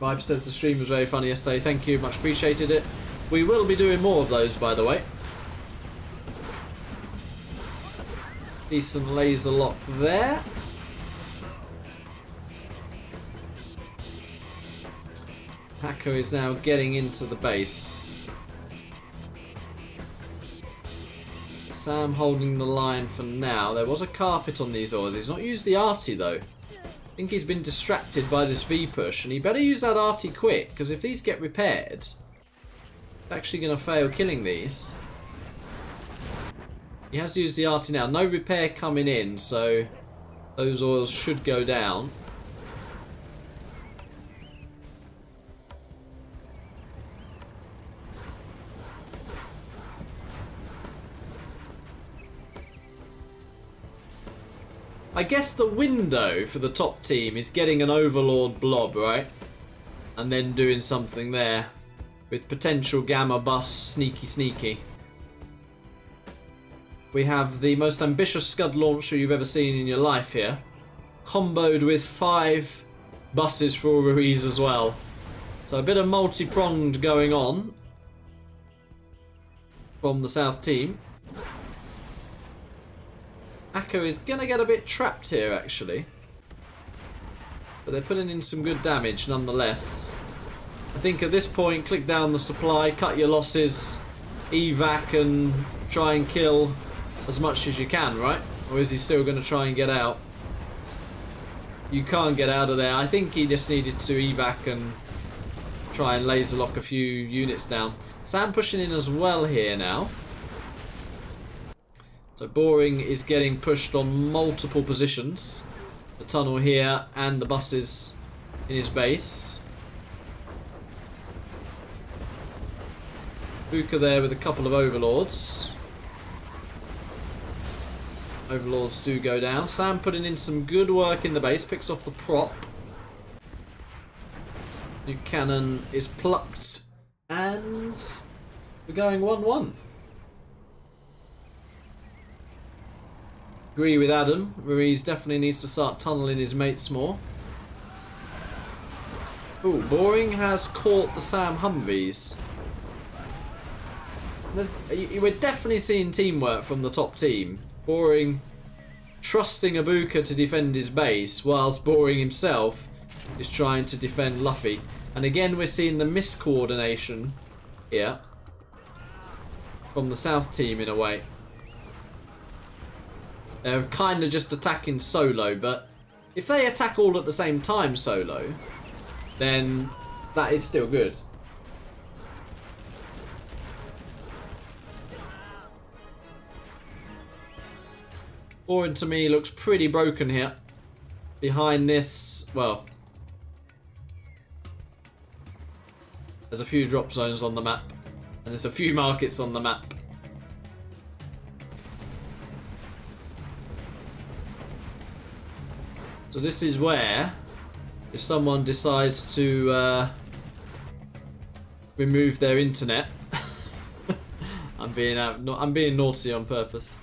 Vibe says the stream was very funny yesterday. Thank you, much appreciated it. We will be doing more of those, by the way. Decent laser lock there. HaCkeR is now getting into the base. Sam holding the line for now. There was a carpet on these ores. He's not used the arty though. I think he's been distracted by this V push, and he better use that arty quick, because if these get repaired, it's actually going to fail killing these. He has used the arty now. No repair coming in, so those oils should go down. I guess the window for the top team is getting an Overlord blob, right? And then doing something there with potential gamma bust, sneaky. We have the most ambitious Scud launcher you've ever seen in your life here, comboed with 5 buses for Ruiz as well. So a bit of multi-pronged going on from the South team. HaCkeR is going to get a bit trapped here, actually. But they're putting in some good damage, nonetheless. I think at this point, click down the supply, cut your losses, evac, and try and kill as much as you can, right? Or is he still going to try and get out? You can't get out of there. I think he just needed to evac and try and laser lock a few units down. Sam pushing in as well here now. So Boring is getting pushed on multiple positions. The tunnel here and the buses in his base. Abuka there with a couple of overlords. Overlords do go down. Sam putting in some good work in the base. Picks off the prop. Nuke cannon is plucked. And we're going 1-1. Agree with Adam. Ruiz definitely needs to start tunneling his mates more. Ooh, Boring has caught the Sam Humvees. We're definitely seeing teamwork from the top team. Boring trusting Abuka to defend his base, whilst Boring himself is trying to defend Luffy. And again, we're seeing the miscoordination here from the South team in a way. They're kind of just attacking solo, but if they attack all at the same time solo, then that is still good. Boring to me looks pretty broken here. Behind this, well, there's a few drop zones on the map, and there's a few markets on the map. So this is where, if someone decides to remove their internet, I'm being naughty on purpose.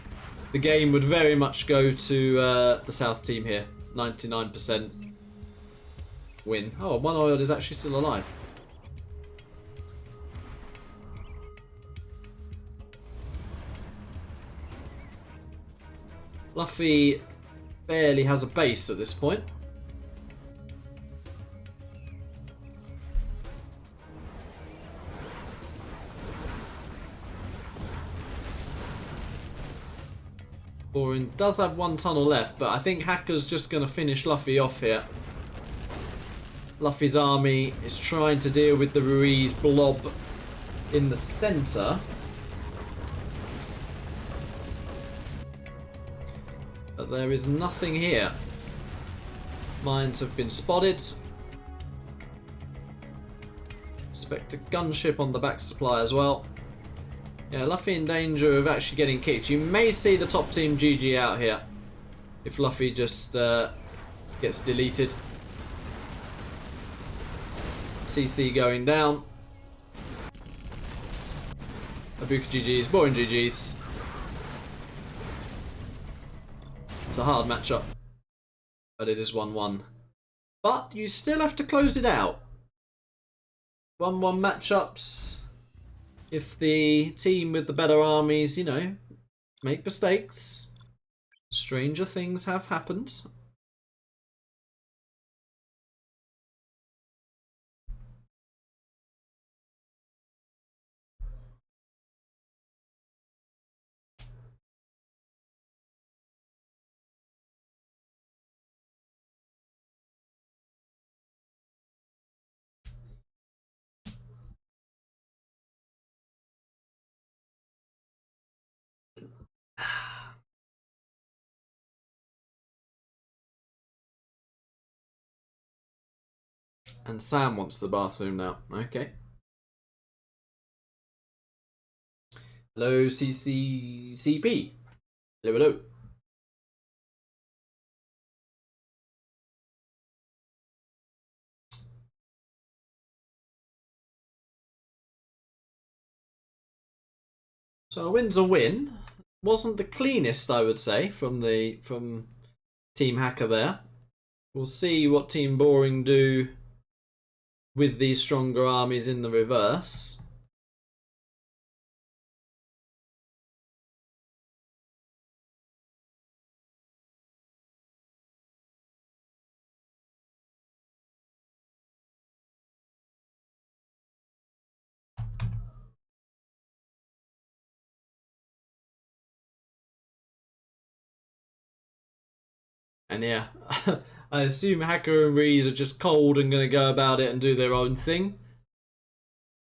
The game would very much go to the South team here. 99% win. Oh, one oil is actually still alive. Luffy barely has a base at this point. Boring does have one tunnel left, but I think HaCkeR's just going to finish Luffy off here. Luffy's army is trying to deal with the Ruiz blob in the centre. But there is nothing here. Mines have been spotted. Expect a gunship on the back supply as well. Yeah, Luffy in danger of actually getting kicked. You may see the top team GG out here if Luffy just gets deleted. CC going down. Abuka GG's, Boring GG's. It's a hard matchup. but it is 1-1. But you still have to close it out. 1-1 matchups. If the team with the better armies, you know, make mistakes, stranger things have happened. And Sam wants the bathroom now. Okay. Hello, CCCP. Hello, hello. So a win's a win. Wasn't the cleanest, I would say, from Team HaCkeR there. We'll see what Team Boring do with these stronger armies in the reverse. And yeah, I assume HaCkeR and Ruiz are just cold and going to go about it and do their own thing.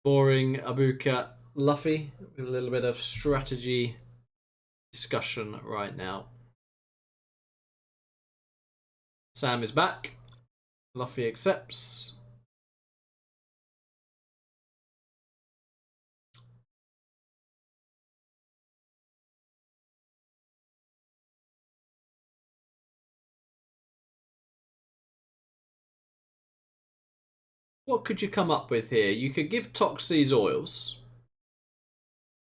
Boring, Abuka, Luffy, with a little bit of strategy discussion right now. Sam is back. Luffy accepts. What could you come up with here? You could give Tox these oils.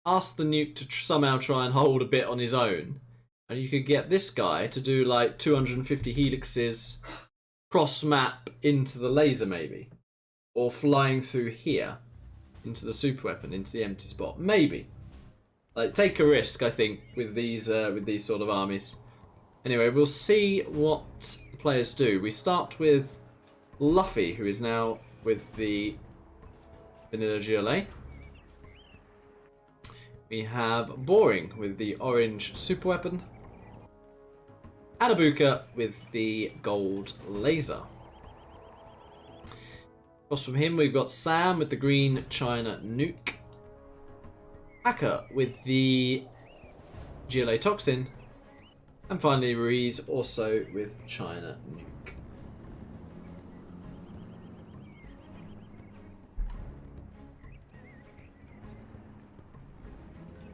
Ask the Nuke to somehow try and hold a bit on his own. And you could get this guy to do like 250 helixes cross map into the laser maybe. Or flying through here into the super weapon, into the empty spot. Maybe. Like, take a risk, I think, with these sort of armies. Anyway, we'll see what players do. We start with Luffy, who is now with the vanilla GLA. We have Boring with the orange super weapon. And Abuka with the gold laser. Across from him we've got Sam with the green China Nuke. HaCkeR with the GLA Toxin. And finally Ruiz also with China Nuke.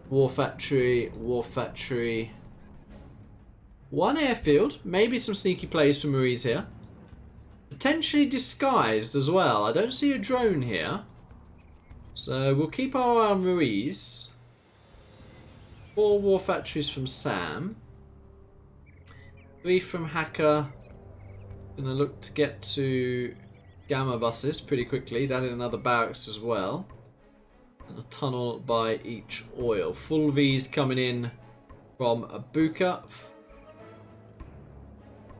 War Factory, War Factory. One airfield, maybe some sneaky plays from Ruiz here. Potentially disguised as well. I don't see a drone here. So we'll keep our eye on Ruiz. 4 War Factories from Sam. 3 from HaCkeR. Gonna look to get to Gamma buses pretty quickly. He's added another barracks as well. And a tunnel by each oil. Full V's coming in from Abuka.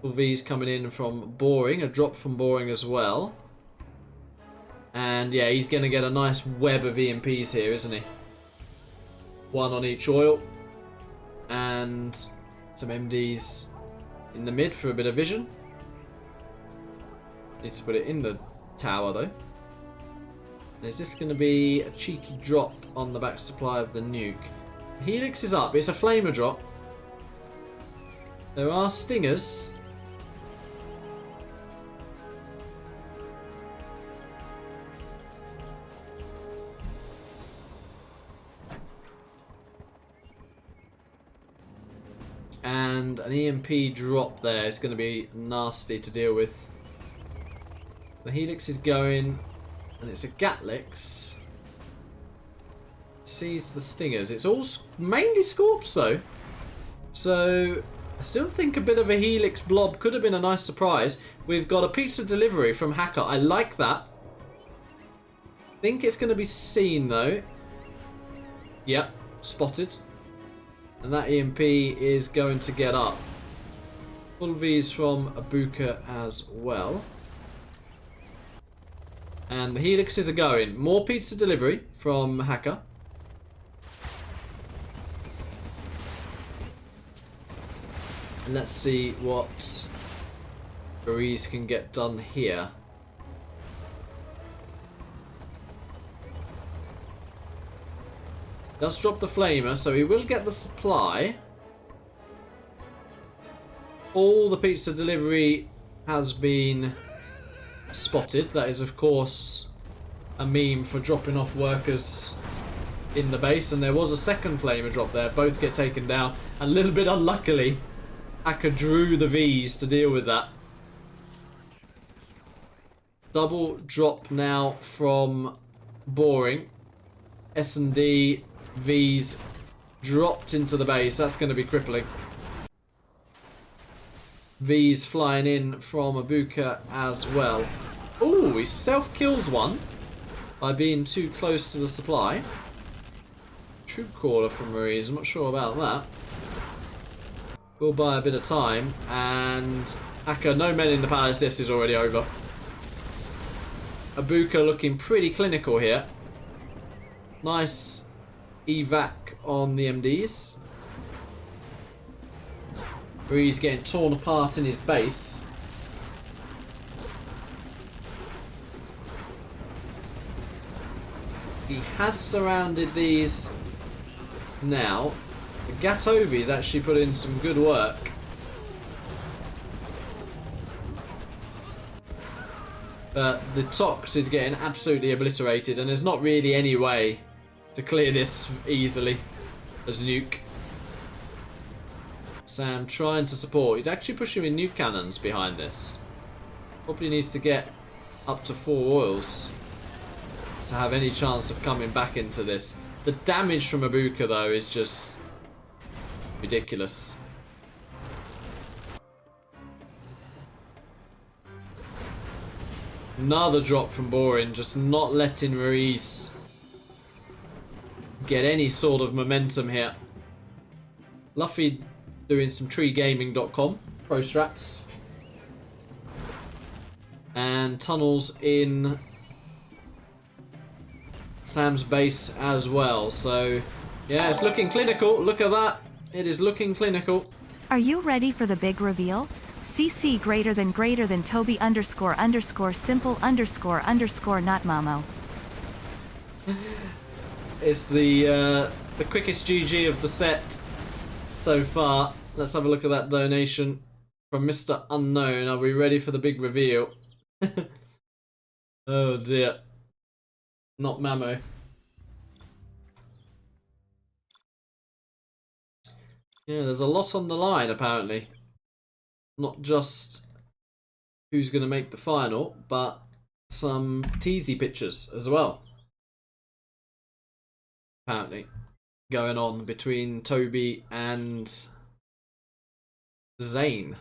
Full V's coming in from Boring. A drop from Boring as well. And yeah, he's going to get a nice web of EMPs here, isn't he? 1 on each oil. And some MDs in the mid for a bit of vision. Needs to put it in the tower though. Is this going to be a cheeky drop on the back supply of the Nuke? Helix is up. It's a flamer drop. There are stingers. And an EMP drop there is going to be nasty to deal with. The Helix is going. And it's a Gatlix. Sees the stingers. It's all mainly Scorps though. So I still think a bit of a Helix blob could have been a nice surprise. We've got a pizza delivery from HaCkeR. I like that. I think it's going to be seen though. Yep, spotted. And that EMP is going to get up. Full V's from Abuka as well. And the Helixes are going. More pizza delivery from HaCkeR. And let's see what Ruiz can get done here. Does drop the flamer, so he will get the supply. All the pizza delivery has been spotted. That is, of course, a meme for dropping off workers in the base. And there was a second flamer drop there. Both get taken down. A little bit unluckily, HaCkeR drew the V's to deal with that. Double drop now from Boring. S&D V's dropped into the base. That's going to be crippling. V's flying in from Abuka as well. Ooh, he self-kills one by being too close to the supply. Troop caller from Ruiz. I'm not sure about that. We'll buy a bit of time. And HaCkeR, no men in the palace. This is already over. Abuka looking pretty clinical here. Nice evac on the MDs. Ruiz getting torn apart in his base. He has surrounded these now. The Gatovi's actually put in some good work. But the Tox is getting absolutely obliterated, and there's not really any way to clear this easily as Nuke. Sam trying to support. He's actually pushing with nuke cannons behind this. Probably needs to get up to 4 oils to have any chance of coming back into this. The damage from Abuka though is just ridiculous. Another drop from Boring, just not letting Ruiz get any sort of momentum here. Luffy doing some treegaming.com pro strats. And tunnels in Sam's base as well. So yeah, it's looking clinical. Look at that. It is looking clinical. Are you ready for the big reveal? CC greater than Toby underscore simple underscore not Mamo. It's the quickest GG of the set so far. Let's have a look at that donation from Mr. Unknown. Are we ready for the big reveal? Oh dear. Not Mamo. Yeah, there's a lot on the line apparently. Not just who's going to make the final, but some teasy pictures as well. Apparently going on between Toby and Zane.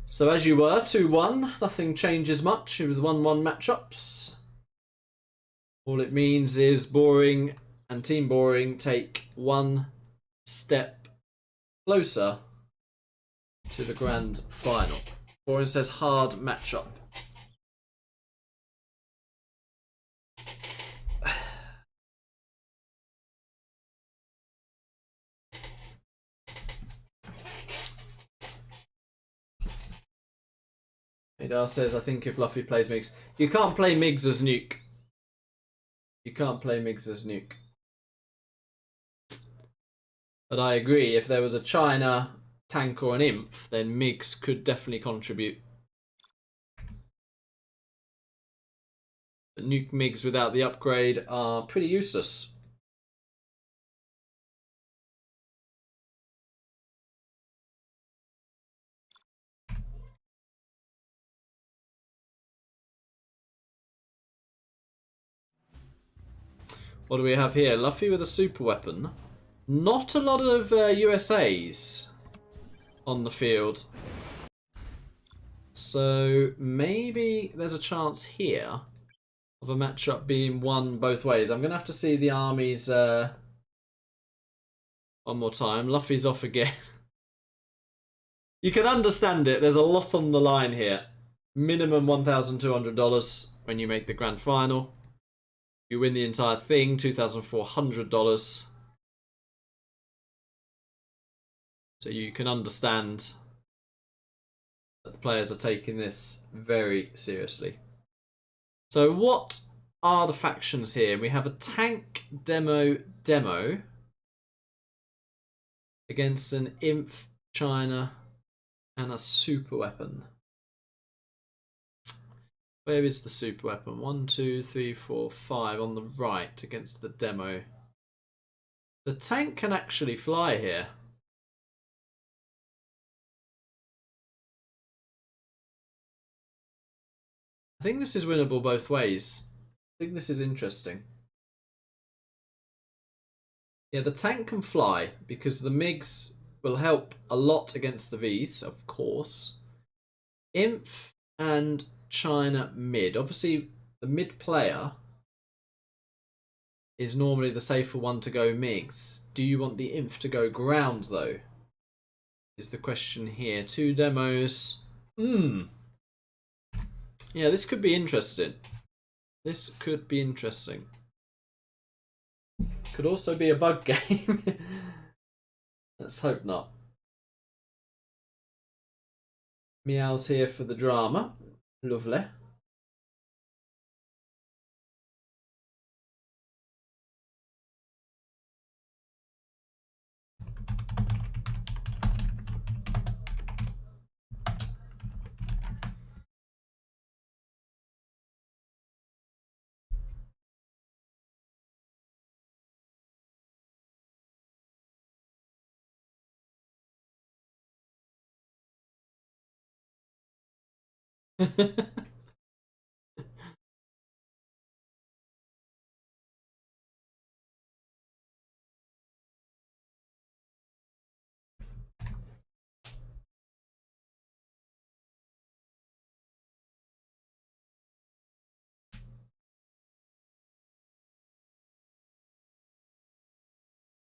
So as you were, 2-1, nothing changes much with 1-1 matchups. All it means is Boring and Team Boring take one step closer to the grand final. Boring says hard matchup. Adar says, I think if Luffy plays Migs. You can't play Migs as Nuke. You can't play Migs as Nuke. But I agree, if there was a China, tank or an imp, then Migs could definitely contribute. But Nuke Migs without the upgrade are pretty useless. What do we have here? Luffy with a super weapon. Not a lot of USAs on the field. So maybe there's a chance here of a matchup being won both ways. I'm going to have to see the armies one more time. Luffy's off again. You can understand it. There's a lot on the line here. Minimum $1,200 when you make the grand final. You win the entire thing, $2,400. So you can understand that the players are taking this very seriously. So what are the factions here? We have a tank demo against an imp China and a super weapon. Where is the super weapon? 1, 2, 3, 4, 5 on the right against the demo. The tank can actually fly here. I think this is winnable both ways. I think this is interesting. Yeah, the tank can fly because the MiGs will help a lot against the Vs, of course. Imp and China mid. Obviously, the mid player is normally the safer one to go MiGs. Do you want the Imp to go ground, though? Is the question here. 2 demos. Yeah, this could be interesting. This could be interesting. Could also be a bug game. Let's hope not. Meow's here for the drama. Lovely.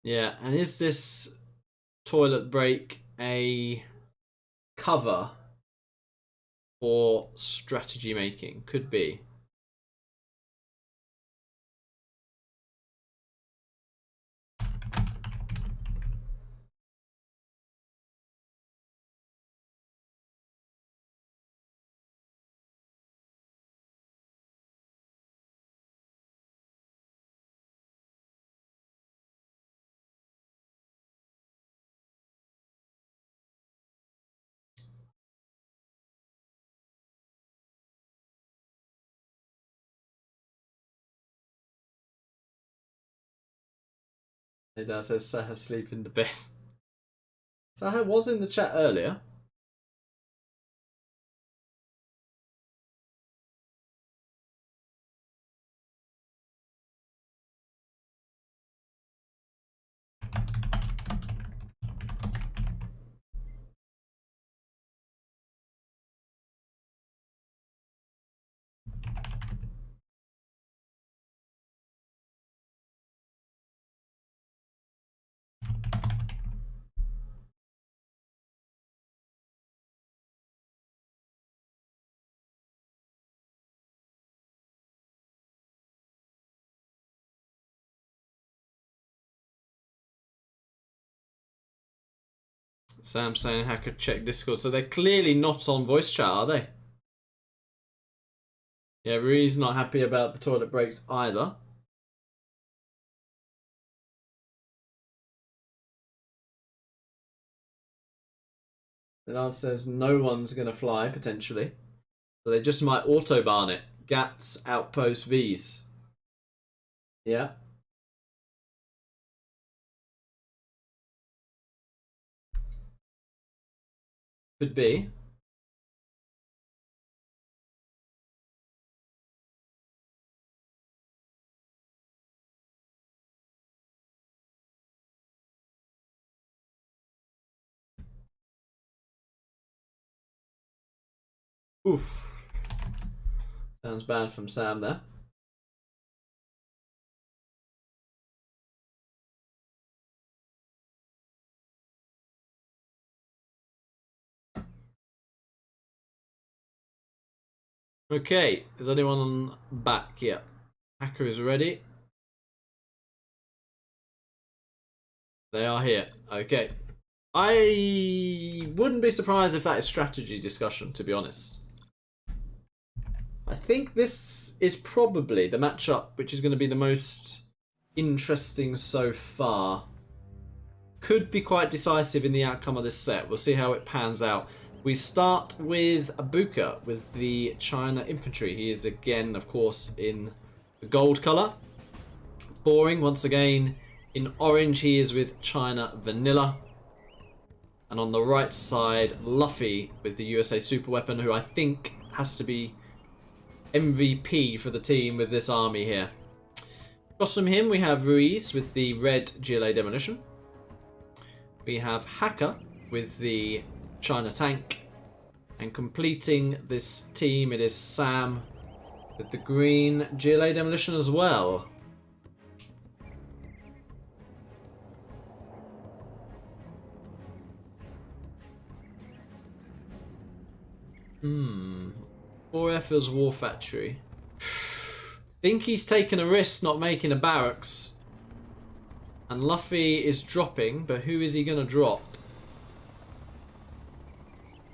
Yeah, and is this toilet break a cover for strategy making? Could be. It does. Says Saha sleep in the bed. Saha was in the chat earlier. Sam saying HaCkeR check Discord. So they're clearly not on voice chat, are they? Yeah, Ruiz not happy about the toilet breaks either. Bernard says no one's going to fly, potentially. So they just might autobahn it. Gats, outpost, Vs. Yeah. Could be. Oof. Sounds bad from Sam there. Okay, is anyone back yet? HaCkeR is ready. They are here. Okay. I wouldn't be surprised if that is strategy discussion, to be honest. I think this is probably the matchup which is going to be the most interesting so far. Could be quite decisive in the outcome of this set. We'll see how it pans out. We start with Abuka with the China infantry. He is again, of course, in the gold colour. Boring once again. In orange, he is with China vanilla. And on the right side, Luffy with the USA super weapon, who I think has to be MVP for the team with this army here. Across from him, we have Ruiz with the red GLA demolition. We have HaCkeR with the China tank. And completing this team, it is Sam with the green GLA demolition as well. Or Effa's War Factory. Think he's taken a risk not making a barracks. And Luffy is dropping, but who is he going to drop?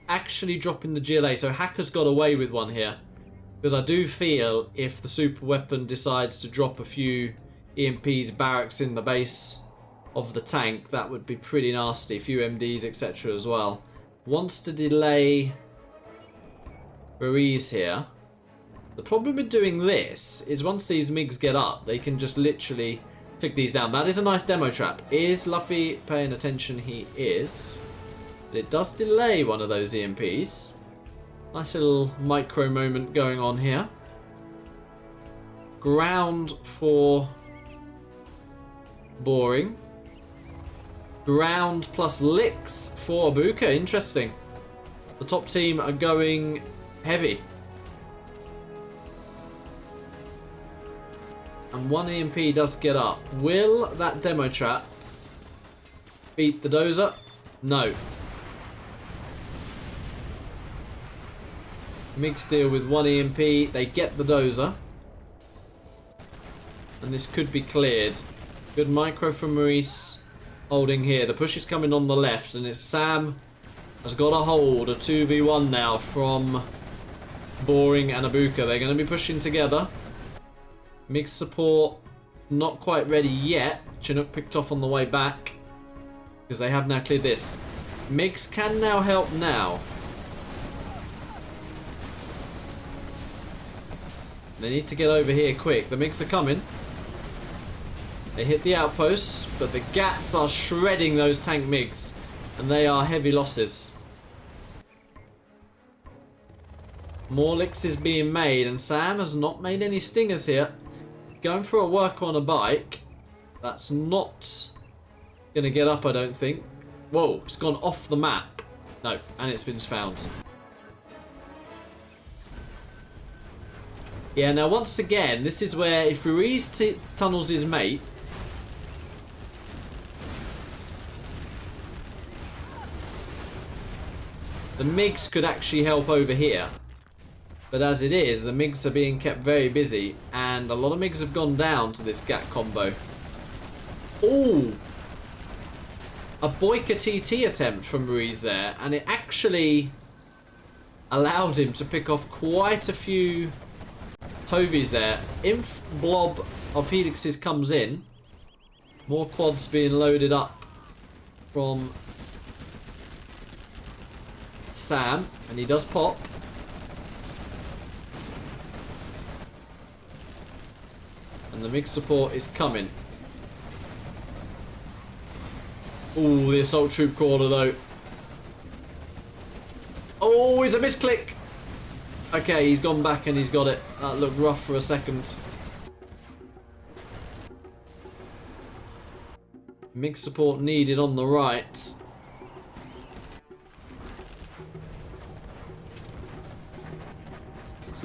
Actually dropping the GLA, so HaCkeR's got away with one here. Because I do feel if the super weapon decides to drop a few EMP's barracks in the base of the tank, that would be pretty nasty. A few MDs, etc. as well. Wants to delay Ruiz here. The problem with doing this is once these MiGs get up, they can just literally click these down. That is a nice demo trap. Is Luffy paying attention? He is. But it does delay one of those EMPs. Nice little micro moment going on here. Ground for Boring. Ground plus licks for Abuka. Interesting. The top team are going heavy. And one EMP does get up. Will that demo trap beat the dozer? No. MiGs deal with one EMP. They get the dozer. And this could be cleared. Good micro from Ruiz holding here. The push is coming on the left. And it's Sam has got a hold. A 2v1 now from Boring and Abuka. They're going to be pushing together. MiG support not quite ready yet. Chinook picked off on the way back. Because they have now cleared this. MiGs can now help now. They need to get over here quick. The MiGs are coming. They hit the outposts, but the Gats are shredding those tank MiGs. And they are heavy losses. More licks is being made, and Sam has not made any stingers here. Going for a work on a bike. That's not going to get up, I don't think. Whoa, it's gone off the map. No, and it's been found. Yeah, now once again, this is where if Ruiz tunnels his mate, the MiGs could actually help over here. But as it is, the MiGs are being kept very busy, and a lot of MiGs have gone down to this GAT combo. Ooh! A Boyka TT attempt from Ruiz there, and it actually allowed him to pick off quite a few Tovies there. Inf blob of Helixes comes in. More quads being loaded up from Sam, and he does pop. And the MiG support is coming. Ooh, the assault troop caller though. Oh, it's a misclick. Okay, he's gone back and he's got it. That looked rough for a second. MiG support needed on the right.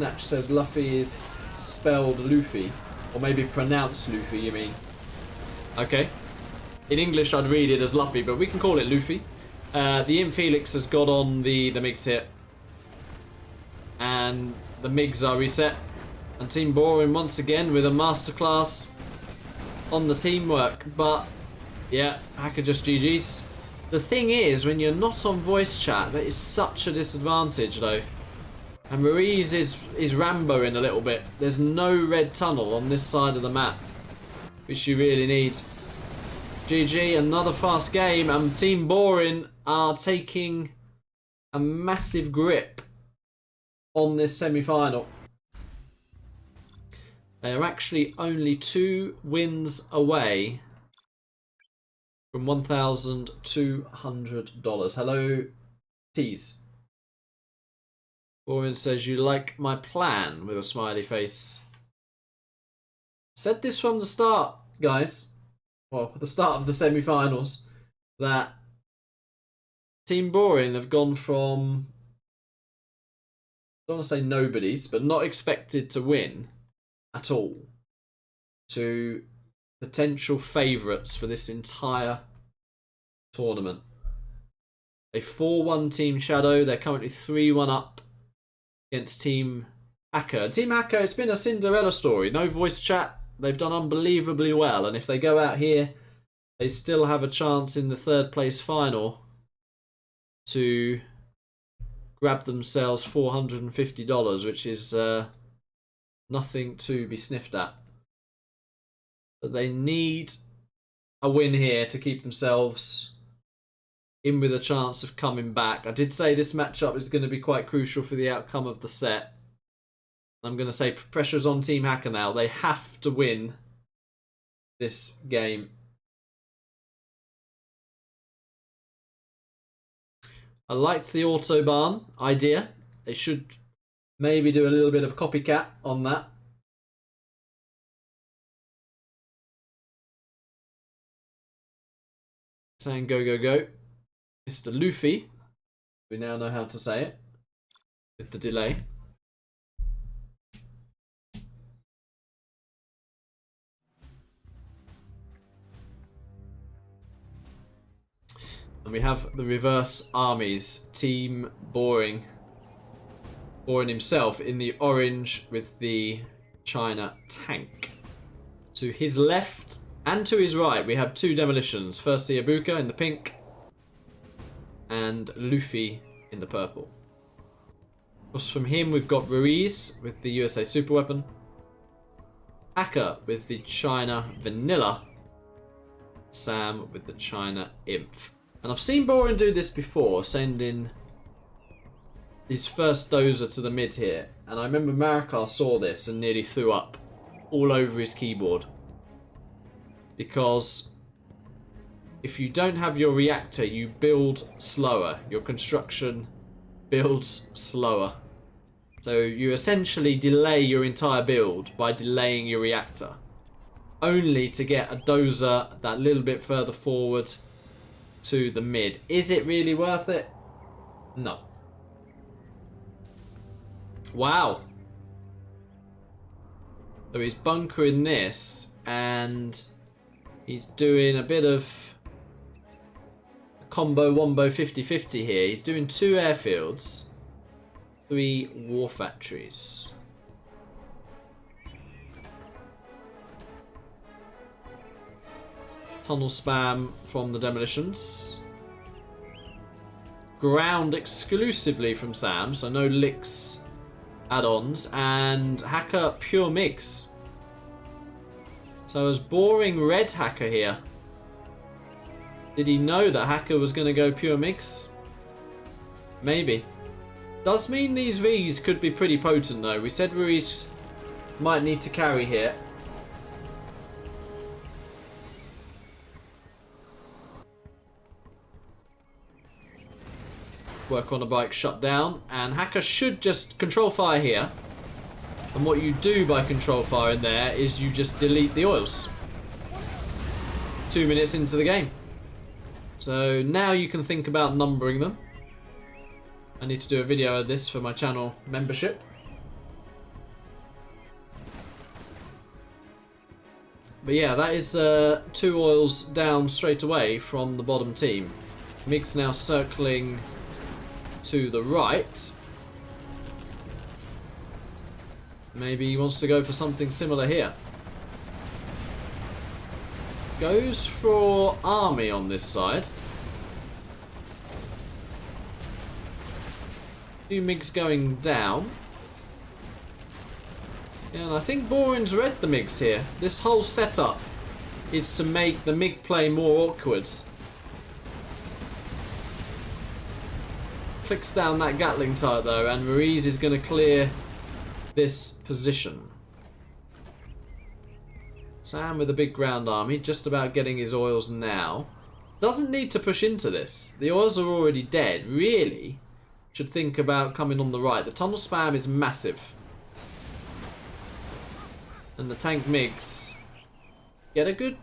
Snatch says Luffy is spelled Luffy. Or maybe pronounced Luffy, you mean. Okay. In English I'd read it as Luffy, but we can call it Luffy. The Imp Felix has got on the MiGs hit. And the MiGs are reset. And Team Boring once again with a masterclass on the teamwork. But, yeah, HaCkeR just GG's. The thing is, when you're not on voice chat, that is such a disadvantage, though. And Ruiz is Rambo-ing a little bit. There's no red tunnel on this side of the map, which you really need. GG, another fast game, and Team Boring are taking a massive grip on this semi-final. They are actually only 2 wins away from $1,200. Hello, Tease. Boring says, you like my plan, with a smiley face. Said this from the start, guys. Well, at the start of the semi-finals, that Team Boring have gone from, I don't want to say nobodies, but not expected to win at all, to potential favourites for this entire tournament. A 4-1 Team Shadow. They're currently 3-1 up against Team HaCkeR. Team HaCkeR, it's been a Cinderella story. No voice chat. They've done unbelievably well, and if they go out here, they still have a chance in the 3rd place final to grab themselves $450, which is nothing to be sniffed at. But they need a win here to keep themselves in with a chance of coming back. I did say this matchup is going to be quite crucial for the outcome of the set. I'm going to say pressure's on Team HaCkeR now. They have to win this game. I liked the Autobahn idea. They should maybe do a little bit of copycat on that. Saying go, go, go. Mr. Luffy. We now know how to say it with the delay. And we have the reverse armies. Team Boring. Boring himself in the orange with the China tank. To his left and to his right, we have 2 demolitions. Firstly, Abuka in the pink, and Luffy in the purple. Across from him, we've got Ruiz with the USA super weapon, HaCkeR with the China vanilla, Sam with the China imp. And I've seen Boring do this before, sending his first dozer to the mid here. And I remember Marikar saw this and nearly threw up all over his keyboard. Because if you don't have your reactor, you build slower. Your construction builds slower. So you essentially delay your entire build by delaying your reactor. Only to get a dozer that little bit further forward to the mid. Is it really worth it? No. Wow. So he's bunkering this and he's doing a bit of a combo wombo 50-50 here. He's doing 2 airfields, 3 war factories. Tunnel spam from the demolitions. Ground exclusively from Sam, so no licks add-ons. And HaCkeR pure mix. So as Boring red HaCkeR here. Did he know that HaCkeR was going to go pure mix? Maybe. Does mean these Vs could be pretty potent though. We said Ruiz might need to carry here. Work on a bike shut down, and HaCkeR should just control fire here. And what you do by control fire in there is you just delete the oils. 2 minutes into the game. So now you can think about numbering them. I need to do a video of this for my channel membership. But yeah, that is 2 oils down straight away from the bottom team. Mig's now circling to the right. Maybe he wants to go for something similar here. Goes for army on this side. 2 MiGs going down. Yeah, and I think Borin's read the MiGs here. This whole setup is to make the MiG play more awkward. Clicks down that Gatling turret though, and Ruiz is going to clear this position. Sam with a big ground army, just about getting his oils now. Doesn't need to push into this. The oils are already dead. Really should think about coming on the right. The tunnel spam is massive. And the tank MiGs get a good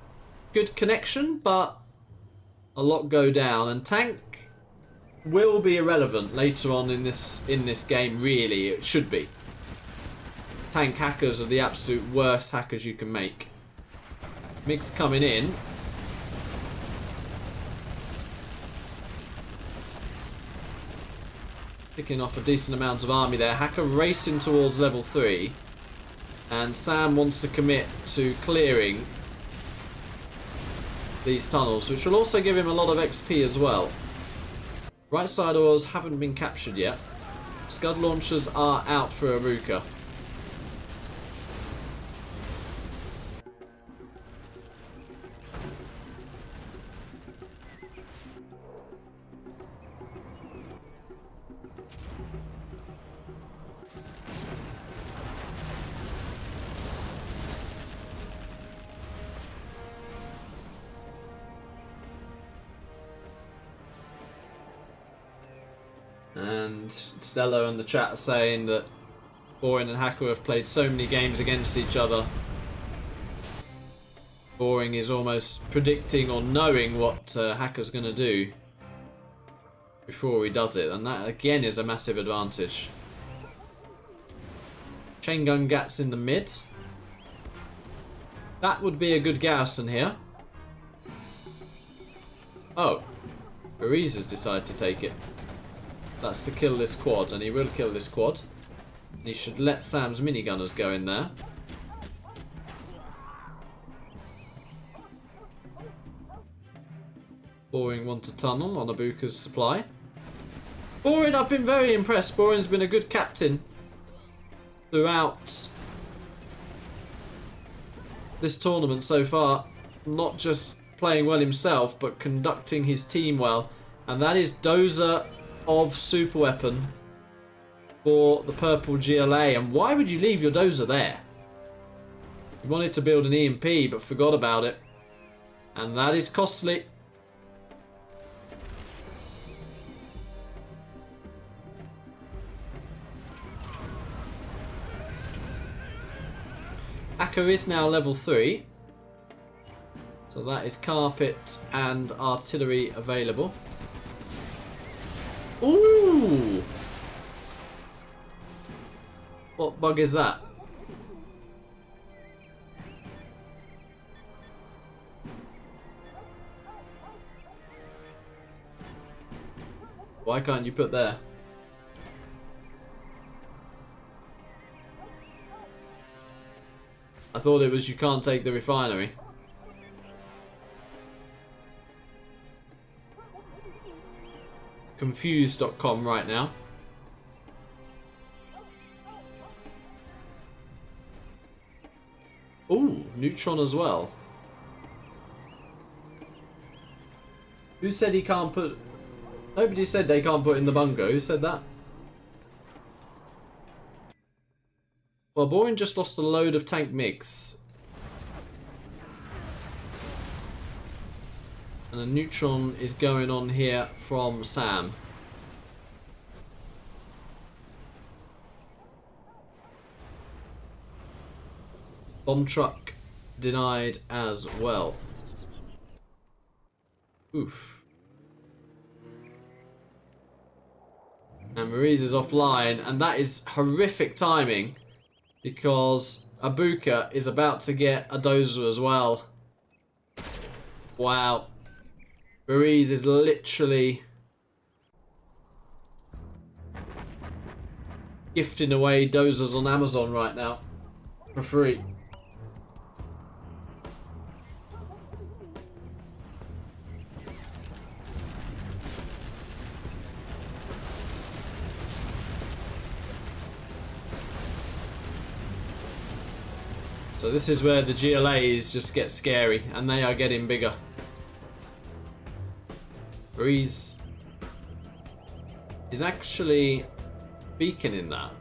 connection, but a lot go down. And tank will be irrelevant later on in this game, really. It should be. Tank hackers are the absolute worst hackers you can make. MiGs coming in. Picking off a decent amount of army there. HaCkeR racing towards level 3. And Sam wants to commit to clearing these tunnels, which will also give him a lot of XP as well. Right side oils haven't been captured yet. Scud launchers are out for Abuka. And Stella in the chat are saying that Boring and HaCkeR have played so many games against each other. Boring is almost predicting or knowing what HaCkeR's going to do before he does it, and that again is a massive advantage. Chain gun gats in the mid. That would be a good garrison here. Oh, Ruiz has decided to take it. That's to kill this quad, and he will kill this quad. He should let Sam's minigunners go in there. Boring want to tunnel on Abuka's supply. Boring, I've been very impressed. Boring's been a good captain throughout this tournament so far. Not just playing well himself, but conducting his team well. And that is Dozer of super weapon for the purple GLA. And why would you leave your Dozer there? You wanted to build an EMP but forgot about it, and that is costly. HaCkeR is now level 3, so that is carpet and artillery available. Ooh! What bug is that? Why can't you put there? I thought it was you can't take the refinery. Confused.com right now. Ooh, neutron as well. Who said he can't put... Nobody said they can't put in the bungo. Who said that? Well, Boring just lost a load of tank MiGs. And a neutron is going on here from Sam. Bomb truck denied as well. Oof. And Ruiz is offline, and that is horrific timing because Abuka is about to get a dozer as well. Wow. Ruiz is literally gifting away dozers on Amazon right now for free. So this is where the GLAs just get scary, and they are getting bigger. Ruiz is actually beaconing that.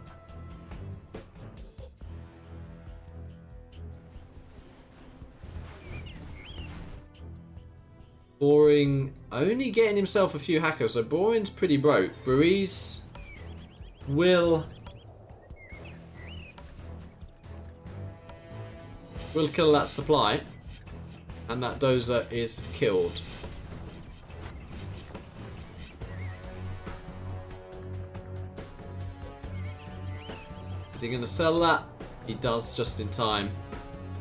Boring only getting himself a few hackers, so Boring's pretty broke. Ruiz will kill that supply, and that dozer is killed. Is he going to sell that? He does just in time.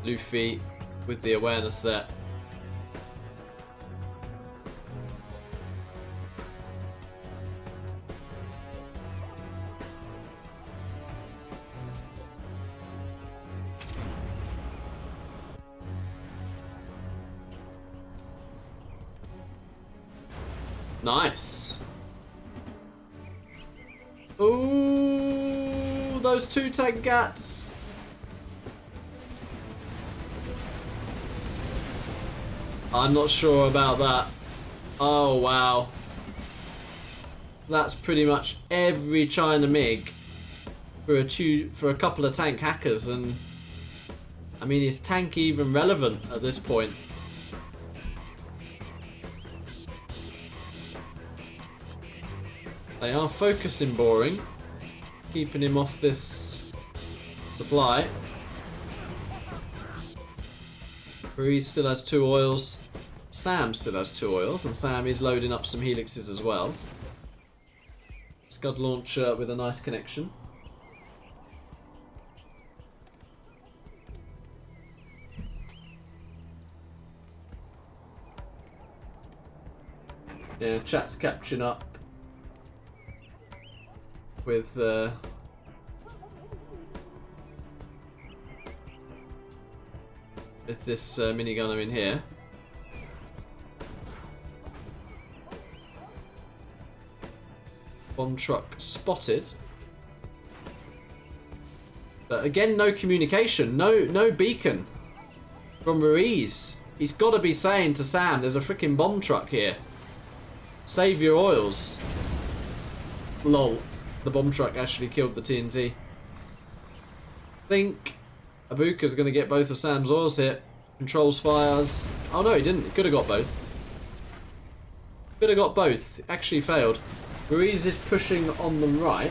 Luffy with the awareness there. Nice. Ooh, those 2 tank gats. I'm not sure about that. Oh wow. That's pretty much every China MiG for a couple of tank hackers, and I mean, is tank even relevant at this point? They are focusing Boring, keeping him off this supply. Ruiz still has 2 oils. Sam still has 2 oils, and Sam is loading up some helixes as well. Scud launcher with a nice connection. Yeah, chat's catching up with this minigunner in here. Bomb truck spotted. But again, no communication, no beacon from Ruiz. He's got to be saying to Sam, there's a freaking bomb truck here. Save your oils. Lol. The bomb truck actually killed the TNT. I think Abuka's going to get both of Sam's oils hit. Controls fires. Oh no, he didn't. He could have got both. Could have got both. Actually failed. Ruiz is pushing on the right.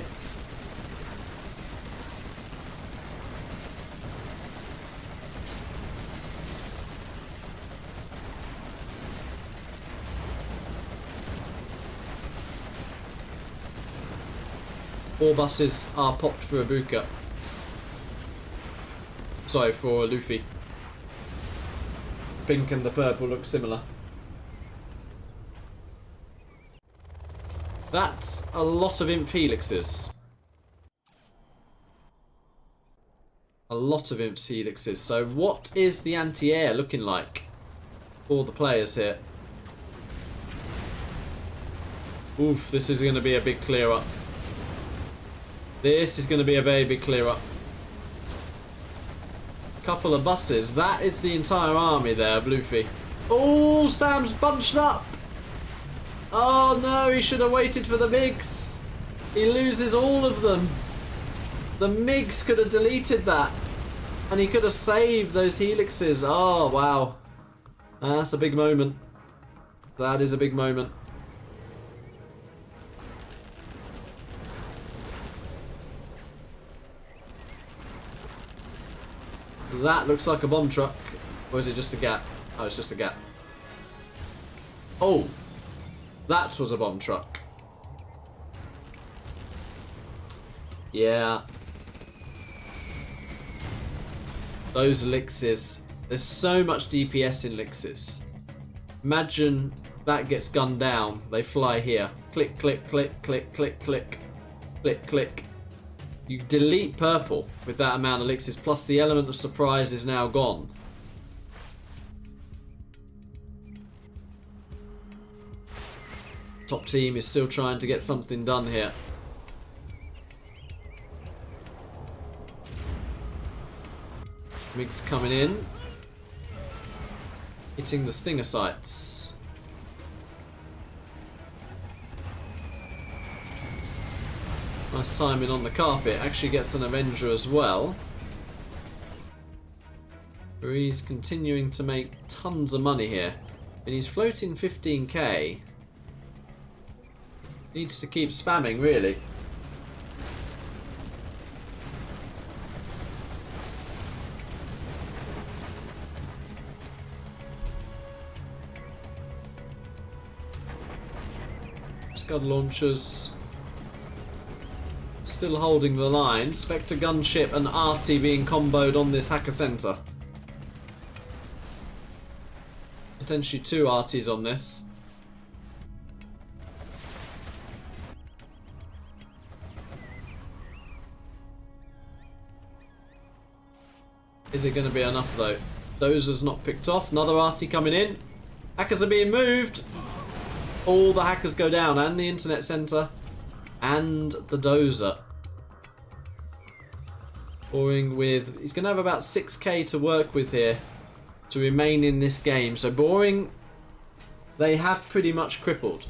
All buses are popped for Abuka. Sorry, for Luffy. Pink and the purple look similar. That's a lot of imp helixes. A lot of imp helixes. So what is the anti-air looking like for the players here? Oof, this is going to be a big clear up. This is going to be a very big clear up. Couple of buses. That is the entire army there of Luffy. Oh, Sam's bunched up. Oh no, he should have waited for the MiGs. He loses all of them. The MiGs could have deleted that. And he could have saved those helixes. Oh, wow. That's a big moment. That is a big moment. That looks like a bomb truck. Or is it just a gap? Oh, it's just a gap. Oh, that was a bomb truck. Yeah. Those elixirs. There's so much DPS in elixirs. Imagine that gets gunned down. They fly here. Click, click, click, click, click, click. Click, click. You delete purple with that amount of elixirs, plus the element of surprise is now gone. Top team is still trying to get something done here. Mig's coming in. Hitting the stinger sights. Nice timing on the carpet. Actually gets an Avenger as well. Ruiz continuing to make tons of money here. And he's floating 15k. Needs to keep spamming, really. Scud launchers still holding the line. Spectre gunship and Arty being comboed on this HaCkeR center. Potentially 2 Arties on this. Is it going to be enough though? Dozer's not picked off. Another Arty coming in. HaCkeRs are being moved. All the HaCkeRs go down, and the internet center, and the Dozer. Boring with... He's going to have about 6k to work with here to remain in this game. So Boring, they have pretty much crippled.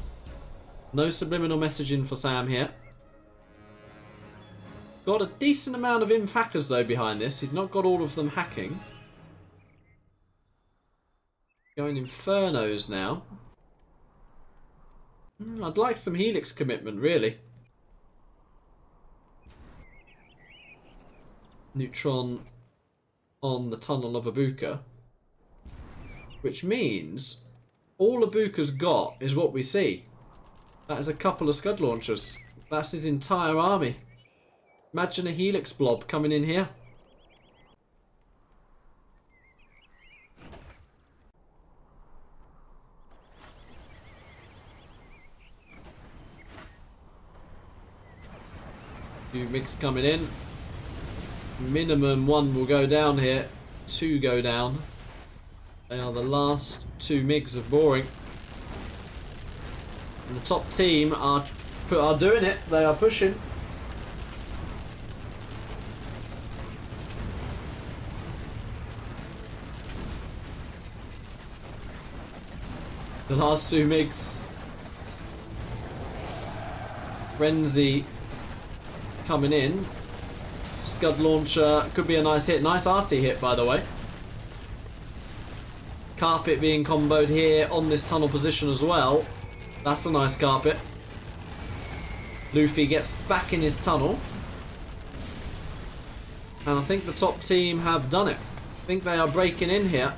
No subliminal messaging for Sam here. Got a decent amount of inf hackers though behind this. He's not got all of them hacking. Going Infernos now. I'd like some Helix commitment, really. Neutron on the tunnel of Abuka. Which means all Abuka's got is what we see. That is a couple of Scud launchers. That's his entire army. Imagine a Helix blob coming in here. Few MiGs coming in. Minimum 1 will go down here. 2 go down. They are the last 2 MiGs of Boring. And the top team are doing it. They are pushing. The last 2 MiGs. Frenzy coming in. Scud launcher could be a nice hit. Nice arty hit, by the way. Carpet being comboed here on this tunnel position as well. That's a nice carpet. Luffy gets back in his tunnel. And I think the top team have done it. I think they are breaking in here.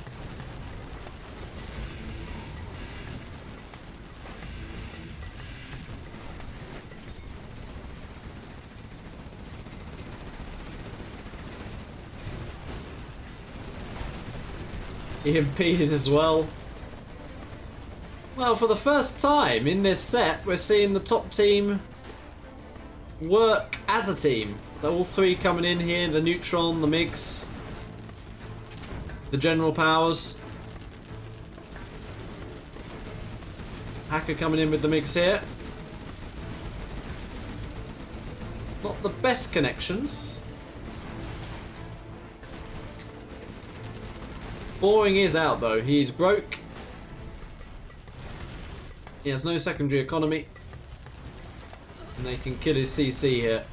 EMP'd as well. Well, for the first time in this set, we're seeing the top team work as a team. They're all 3 coming in here, the Neutron, the MiGs, the General Powers. HaCkeR coming in with the MiGs here. Not the best connections. Boring is out though. He's broke. He has no secondary economy. And they can kill his CC here.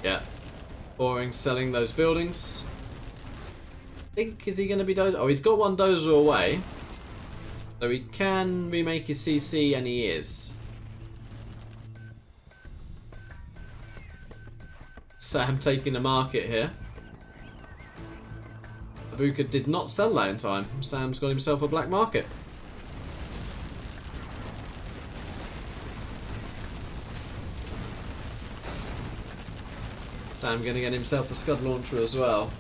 Yeah. Boring selling those buildings. think, is he going to be dozer? Oh, he's got one dozer away. So he can remake his CC, and he is. Sam taking the market here. Abuka did not sell that in time. Sam's got himself a black market. Sam going to get himself a Scud launcher as well.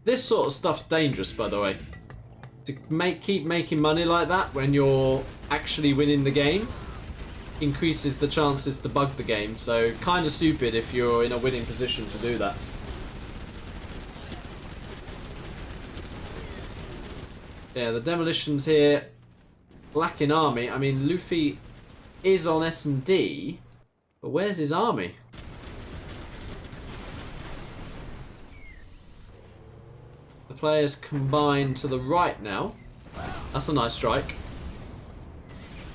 This sort of stuff's dangerous, by the way. To keep making money like that when you're actually winning the game increases the chances to bug the game. So kind of stupid if you're in a winning position to do that. Yeah, the demolitions here lacking army. I mean, Luffy is on S&D, but where's his army? The players combine to the right now. That's a nice strike.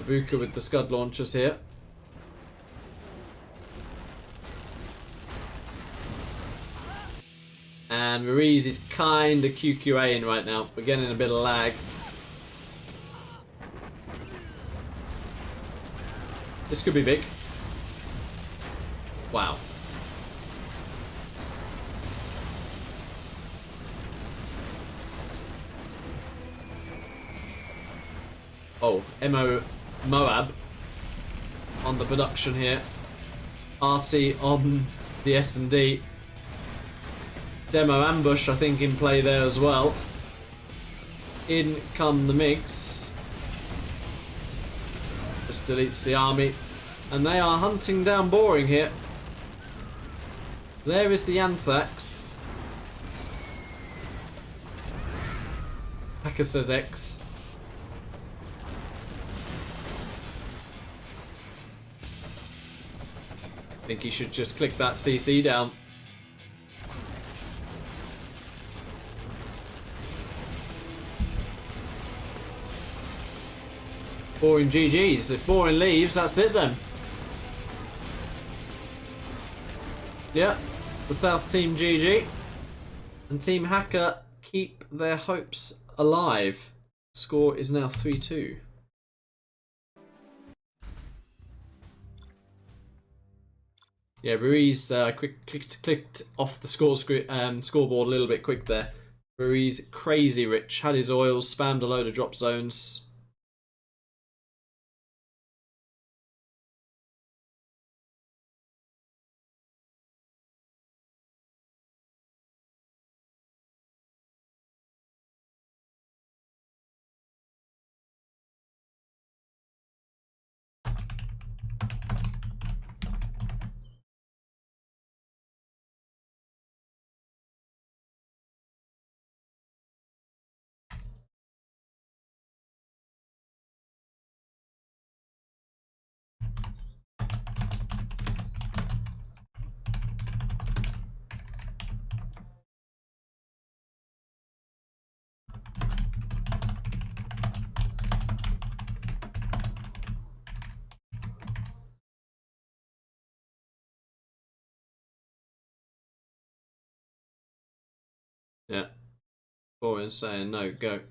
Abuka with the Scud launchers here. And Ruiz is kind of QQAing right now. We're getting a bit of lag. This could be big. Wow. Oh, Moab on the production here. Artie on the S&D. Demo ambush, I think, in play there as well. In come the MiGs. Just deletes the army. And they are hunting down Boring here. There is the Anthrax. HaCkeR says X. I think he should just click that CC down. Boring GG's. If Boring leaves, that's it then. Yeah, the South team GG. And Team HaCkeR keep their hopes alive. Score is now 3-2. Yeah, Ruiz clicked off the scoreboard a little bit quick there. Ruiz, crazy rich, had his oils, spammed a load of drop zones. Yeah. Boring saying no, go.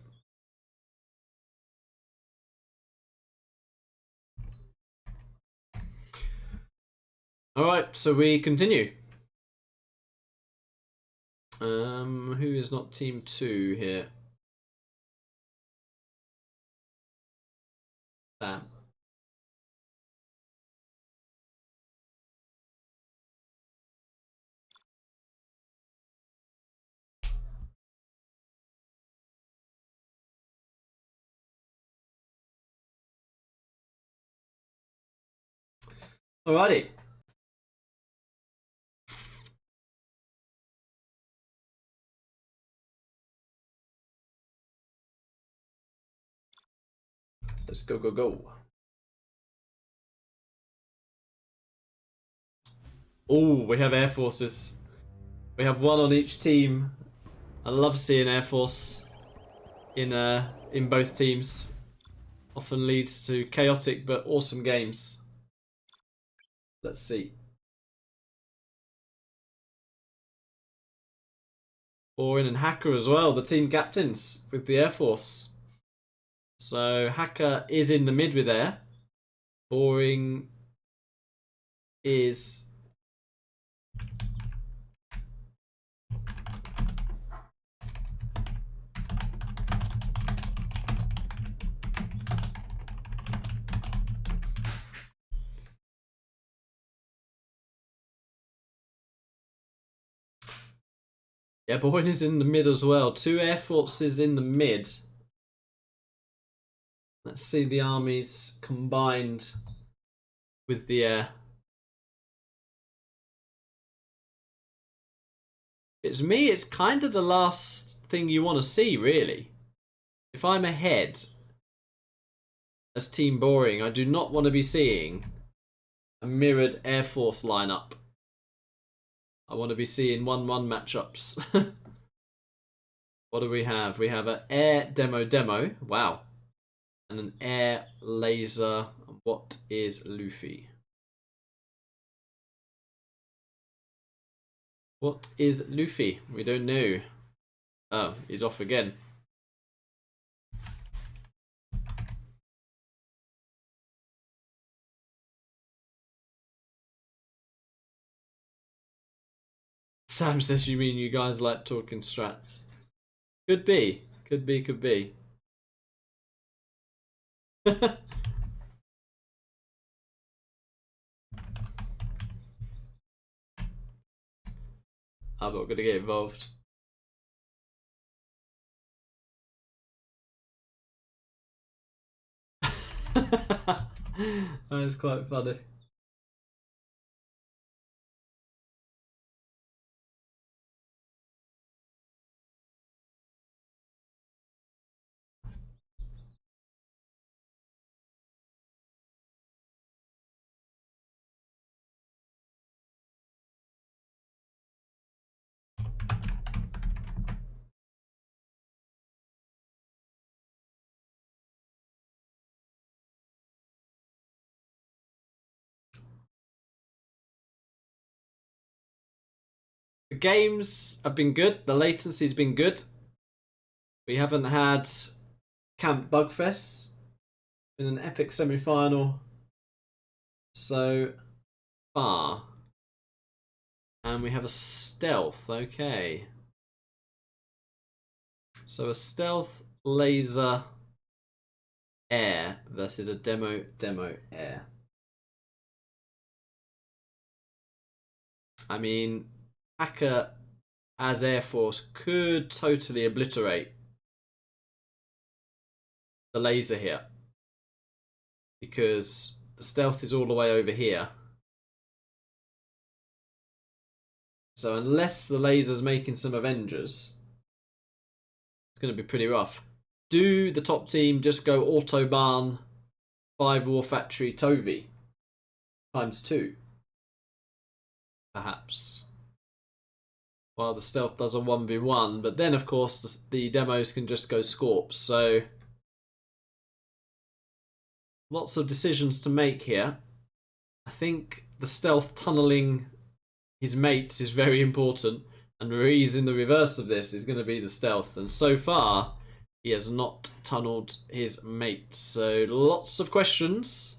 Alright, so we continue. Who is not team 2 here? Sam. Alrighty. Let's go, go, go. Oh, we have Air Forces. We have one on each team. I love seeing Air Force. in both teams. Often leads to chaotic but awesome games. Let's see. Boring and HaCkeR as well, the team captains with the Air Force. So HaCkeR is in the mid with Air. Boring is... Yeah, Boyne is in the mid as well. 2 Air Forces in the mid. Let's see the armies combined with the air. It's me, it's kind of the last thing you want to see, really. If I'm ahead as Team Boring, I do not want to be seeing a mirrored Air Force lineup. I want to be seeing 1-1 matchups. What do we have? We have an air demo. Wow. And an air laser. What is Luffy? What is Luffy? We don't know. Oh, he's off again. Sam says you mean you guys like talking strats. Could be. Could be. I'm not gonna get involved. That is quite funny. The games have been good. The latency's been good. We haven't had Camp Bugfest. Been an epic semi-final so far. And we have a stealth. Okay. So a stealth laser air versus a demo air. I mean, HaCkeR as Air Force could totally obliterate the laser here, because the stealth is all the way over here. So unless the laser's making some Avengers, it's going to be pretty rough. Do the top team just go Autobahn 5 War Factory Tovi ×2? Perhaps. While the stealth does a 1v1, but then of course the demos can just go Scorps, so lots of decisions to make here. I think the stealth tunneling his mates is very important, and Ruiz in the reverse of this is going to be the stealth, and so far he has not tunneled his mates, so lots of questions.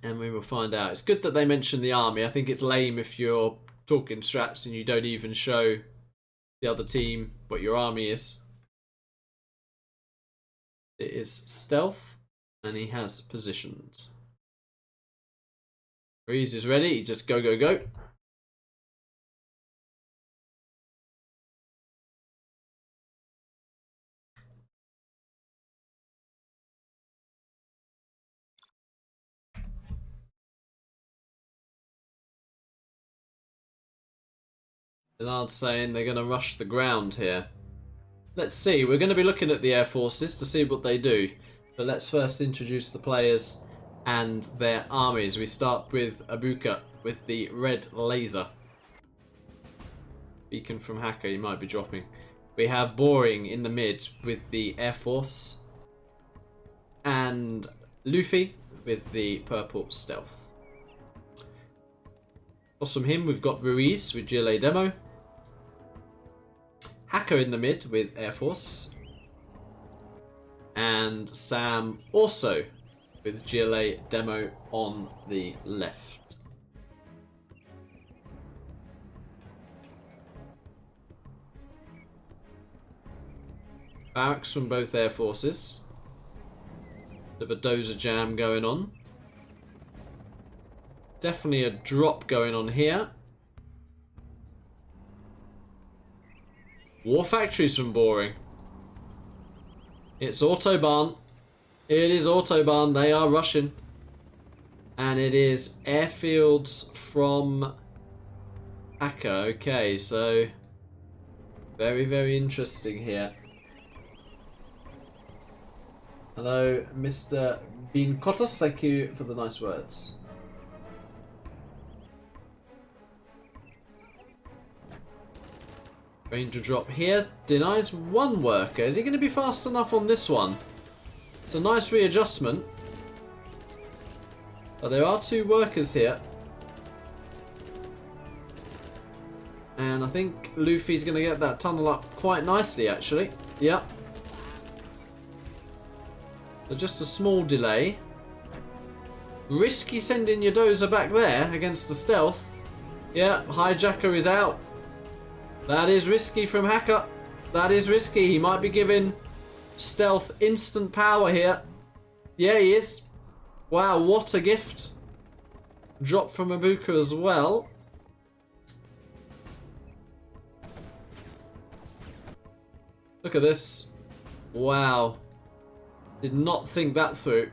And we will find out. It's good that they mention the army. I think it's lame if you're talking strats and you don't even show the other team what your army is. It is stealth, and he has positioned. Ruiz is ready. Just go. Bernard's saying they're going to rush the ground here. Let's see. We're going to be looking at the Air Forces to see what they do. But let's first introduce the players and their armies. We start with Abuka with the red laser. Beacon from HaCkeR, you might be dropping. We have Boring in the mid with the Air Force. And Luffy with the purple stealth. Across from him we've got Ruiz with GLA demo. HaCkeR in the mid with Air Force. And Sam also with GLA demo on the left. Barracks from both Air Forces. Bit of a dozer jam going on. Definitely a drop going on here. War factories from Boring. It's Autobahn. It is Autobahn. They are Russian. And it is airfields from HaCkeR. Okay, so very, very interesting here. Hello, Mr. Bean Kotos. Thank you for the nice words. Ranger drop here. Denies one worker. Is he going to be fast enough on this one? It's a nice readjustment. But there are two workers here. And I think Luffy's going to get that tunnel up quite nicely, actually. Yep. So just a small delay. Risky sending your dozer back there against the stealth. Yeah, hijacker is out. That is risky from HaCkeR. That is risky. He might be giving stealth instant power here. Yeah, he is. Wow, what a gift. Drop from Abuka as well. Look at this. Wow. Did not think that through.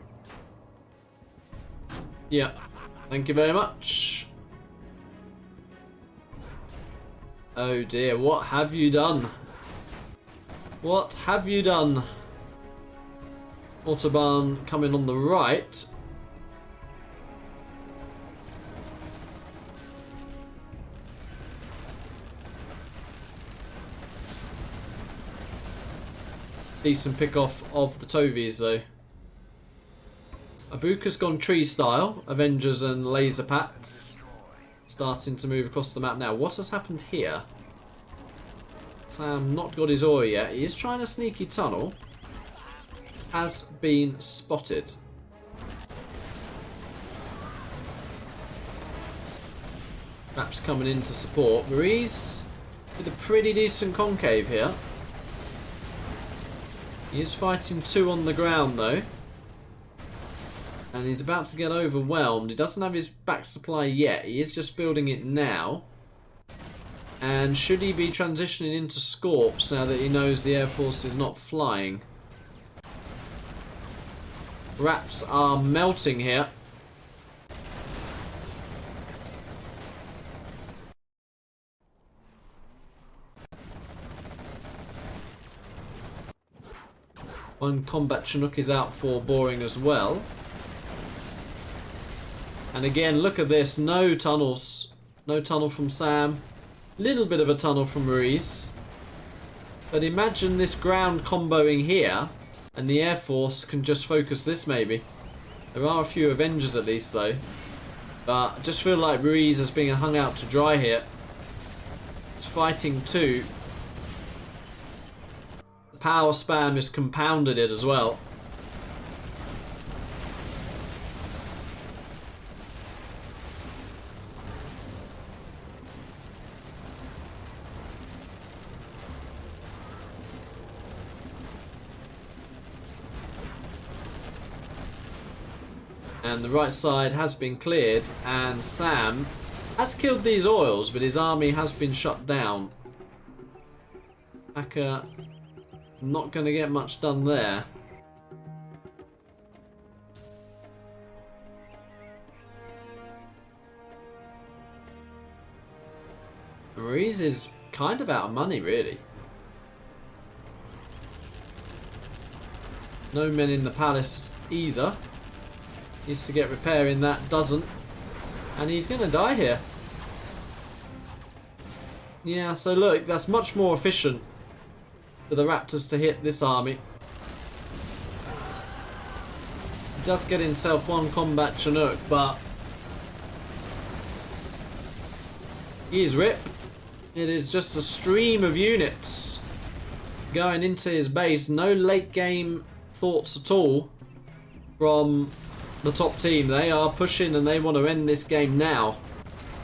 Yeah. Thank you very much. Oh dear, what have you done? What have you done? Autobahn coming on the right. Decent pick off of the Tovies though. Abuka's gone tree style. Avengers and laser pats. Starting to move across the map now. What has happened here? Sam not got his ore yet. He is trying a sneaky tunnel. Has been spotted. Maps coming in to support. Ruiz with a pretty decent concave here. He is fighting two on the ground though. And he's about to get overwhelmed. He doesn't have his back supply yet. He is just building it now. And should he be transitioning into Scorps now that he knows the Air Force is not flying? Wraps are melting here. One combat Chinook is out for Boring as well. And again, look at this. No tunnels. No tunnel from Sam. Little bit of a tunnel from Ruiz. But imagine this ground comboing here. And the Air Force can just focus this maybe. There are a few Avengers at least though. But I just feel like Ruiz is being hung out to dry here. It's fighting two. The power spam has compounded it as well. And the right side has been cleared, and Sam has killed these oils, but his army has been shut down. HaCkeR not going to get much done there. Ruiz is kind of out of money, really. No men in the palace either. Needs to get repairing that, doesn't. And he's going to die here. Yeah, so look, that's much more efficient for the Raptors to hit this army. He does get himself one combat Chinook, but he is rip. It is just a stream of units going into his base. No late game thoughts at all from the top team. They are pushing and they want to end this game now.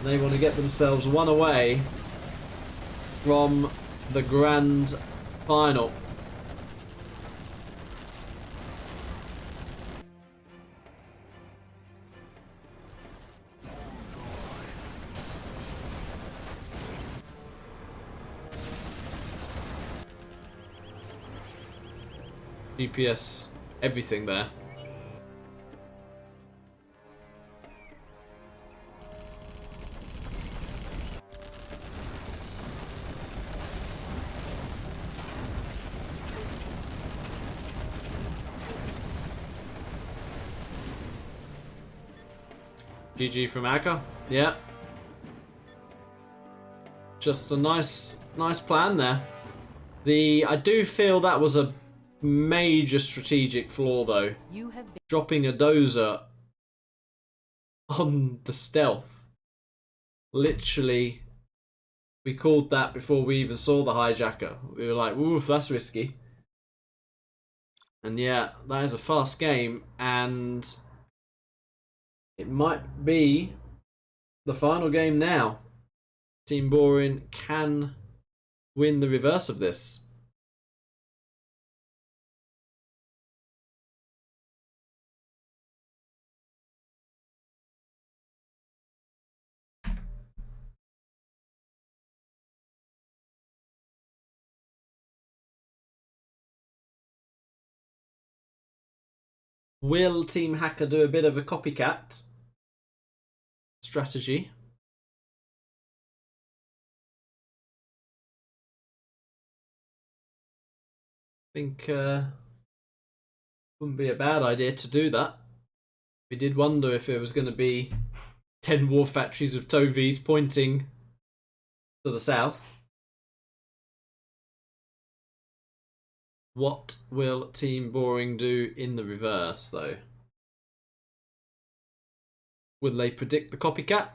They want to get themselves one away from the grand final. GPS, everything there. GG from HaCkeR. Yeah. Just a nice plan there. I do feel that was a major strategic flaw though. Dropping a dozer on the stealth. Literally, we called that before we even saw the hijacker. We were like, oof, that's risky. And yeah, that is a fast game, and it might be the final game now. Team Boring can win the reverse of this. Will Team HaCkeR do a bit of a copycat strategy? I think wouldn't be a bad idea to do that. We did wonder if it was going to be 10 war factories of Tovies pointing to the south. What will Team Boring do in the reverse, though? Will they predict the copycat?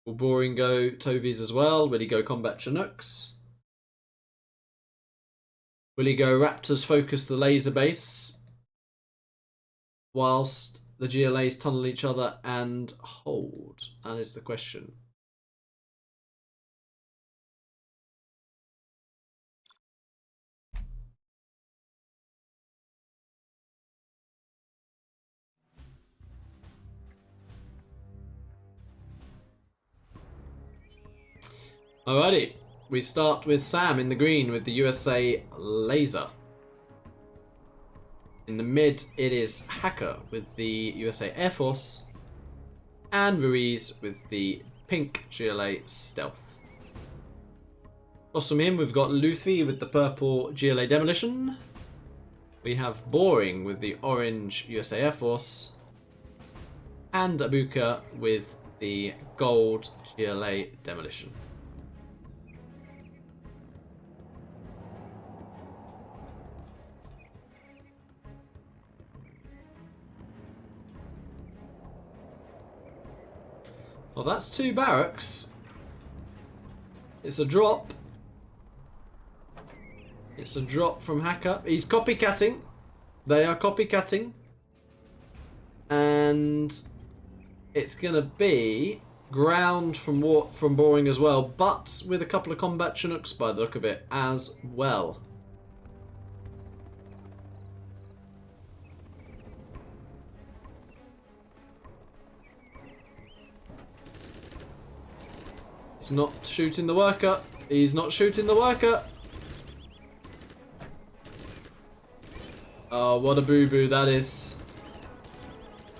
Will Boring go Tovies as well? Will he go combat Chinooks? Will he go Raptors focus the laser base whilst the GLAs tunnel each other and hold? That is the question. Alrighty, we start with Sam in the green with the USA laser. In the mid, it is HaCkeR with the USA Air Force, and Ruiz with the pink GLA stealth. Across from him, we've got Luffy with the purple GLA demolition. We have Boring with the orange USA Air Force, and Abuka with the gold GLA demolition. Well, that's 2 barracks. It's a drop. It's a drop from HaCkeR. He's copycatting. They are copycatting. And it's going to be ground from Boring as well, but with a couple of combat Chinooks by the look of it as well. He's not shooting the worker. He's not shooting the worker. Oh, what a boo-boo that is.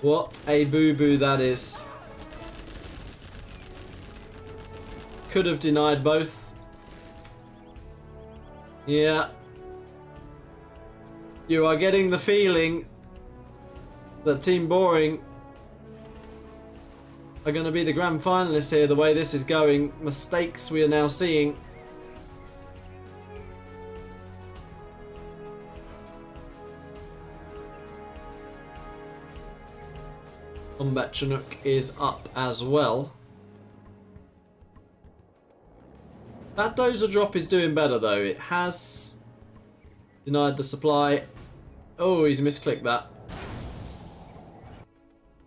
What a boo-boo that is. Could have denied both. Yeah. You are getting the feeling that Team Boring are going to be the grand finalists here, the way this is going. Mistakes we are now seeing. Combat Chinook is up as well. That dozer drop is doing better though. It has denied the supply. Oh, he's misclicked that.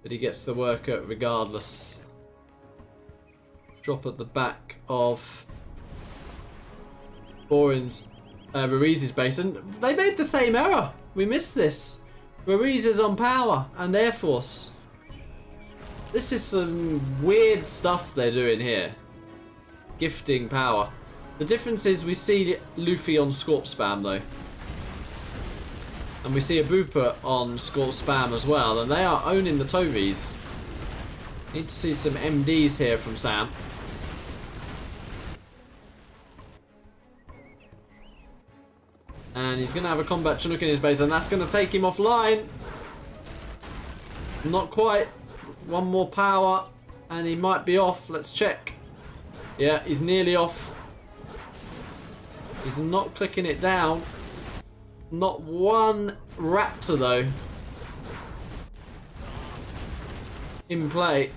But he gets the worker regardless. Drop at the back of Borin's Ruiz's base. And they made the same error. We missed this. Ruiz is on power and Air Force. This is some weird stuff they're doing here. Gifting power. The difference is we see Luffy on Scorp spam though. And we see Abuka on Scorp spam as well. And they are owning the Tovies. Need to see some MDs here from Sam. And he's going to have a combat Chinook in his base. And that's going to take him offline. Not quite. One more power. And he might be off. Let's check. Yeah, he's nearly off. He's not clicking it down. Not one Raptor though in play.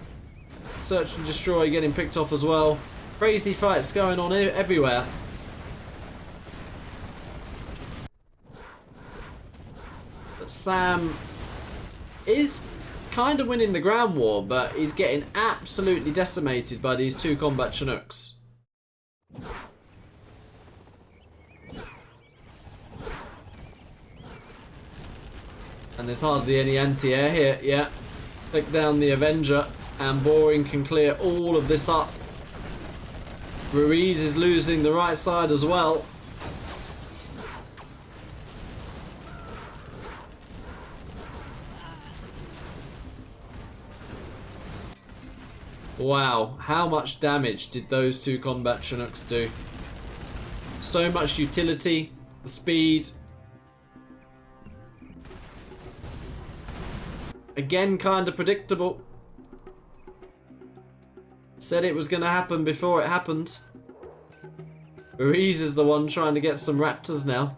Search and destroy getting picked off as well. Crazy fights going on everywhere. But Sam is kind of winning the ground war, but he's getting absolutely decimated by these two combat Chinooks. And there's hardly any anti-air here. Yeah. Click down the Avenger and Boring can clear all of this up. Ruiz is losing the right side as well. Wow, how much damage did those two combat Chinooks do? So much utility, the speed. Again, kind of predictable. Said it was going to happen before it happened. Ruiz is the one trying to get some Raptors now.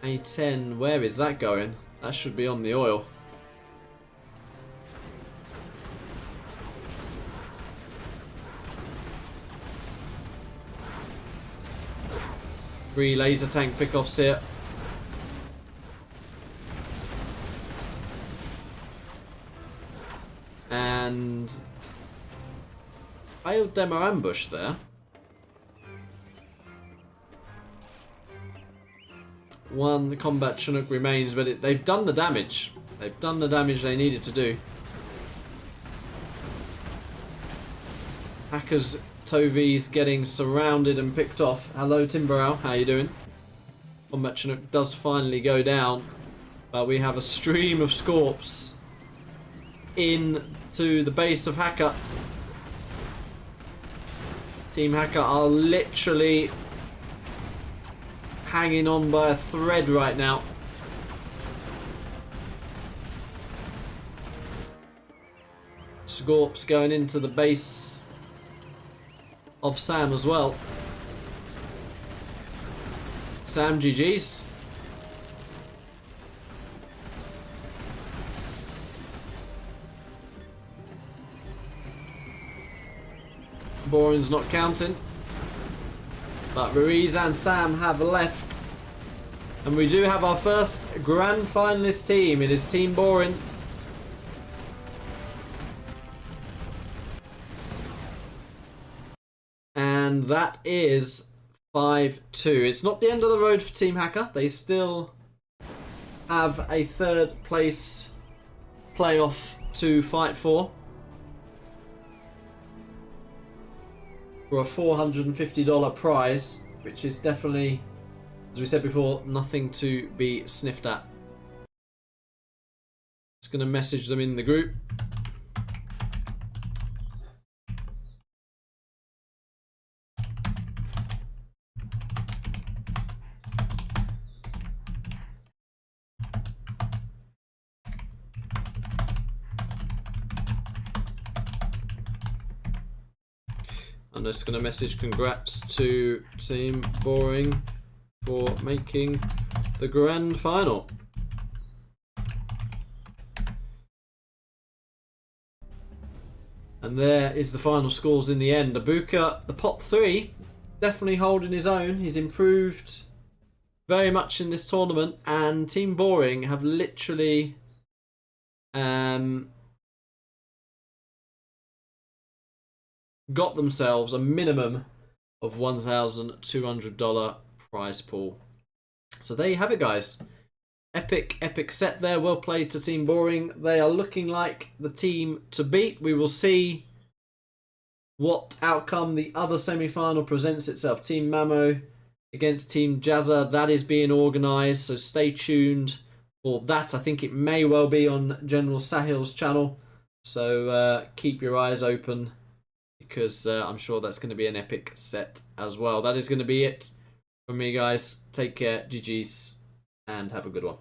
A10, where is that going? That should be on the oil. Three laser tank pickoffs here. And failed demo ambush there. One combat Chinook remains, but they've done the damage. They've done the damage they needed to do. HaCkeR's Tovies getting surrounded and picked off. Hello Timberow, how you doing? Combat Chinook does finally go down, but we have a stream of Scorps into the base of HaCkeR. Team HaCkeR are literally hanging on by a thread right now. Scorps going into the base of Sam as well. Sam, GG's. Boring's not counting. But Ruiz and Sam have left. And we do have our first grand finalist team. It is Team Boring. And that is 5-2. It's not the end of the road for Team HaCkeR. They still have a third place playoff to fight for a $450 prize, which is definitely, as we said before, nothing to be sniffed at. Just going to message them in the group. I'm just going to message congrats to Team Boring for making the grand final. And there is the final scores in the end. Abuka, the pot 3, definitely holding his own. He's improved very much in this tournament, and Team Boring have literally got themselves a minimum of $1,200 prize pool. So there you have it, guys. Epic set there. Well played to Team Boring. They are looking like the team to beat. We will see what outcome the other semi-final presents itself. Team Mamo against Team Jazza. That is being organised, so stay tuned for that. I think it may well be on General Sahil's channel, so keep your eyes open, because I'm sure that's going to be an epic set as well. That is going to be it from me, guys. Take care, GG's, and have a good one.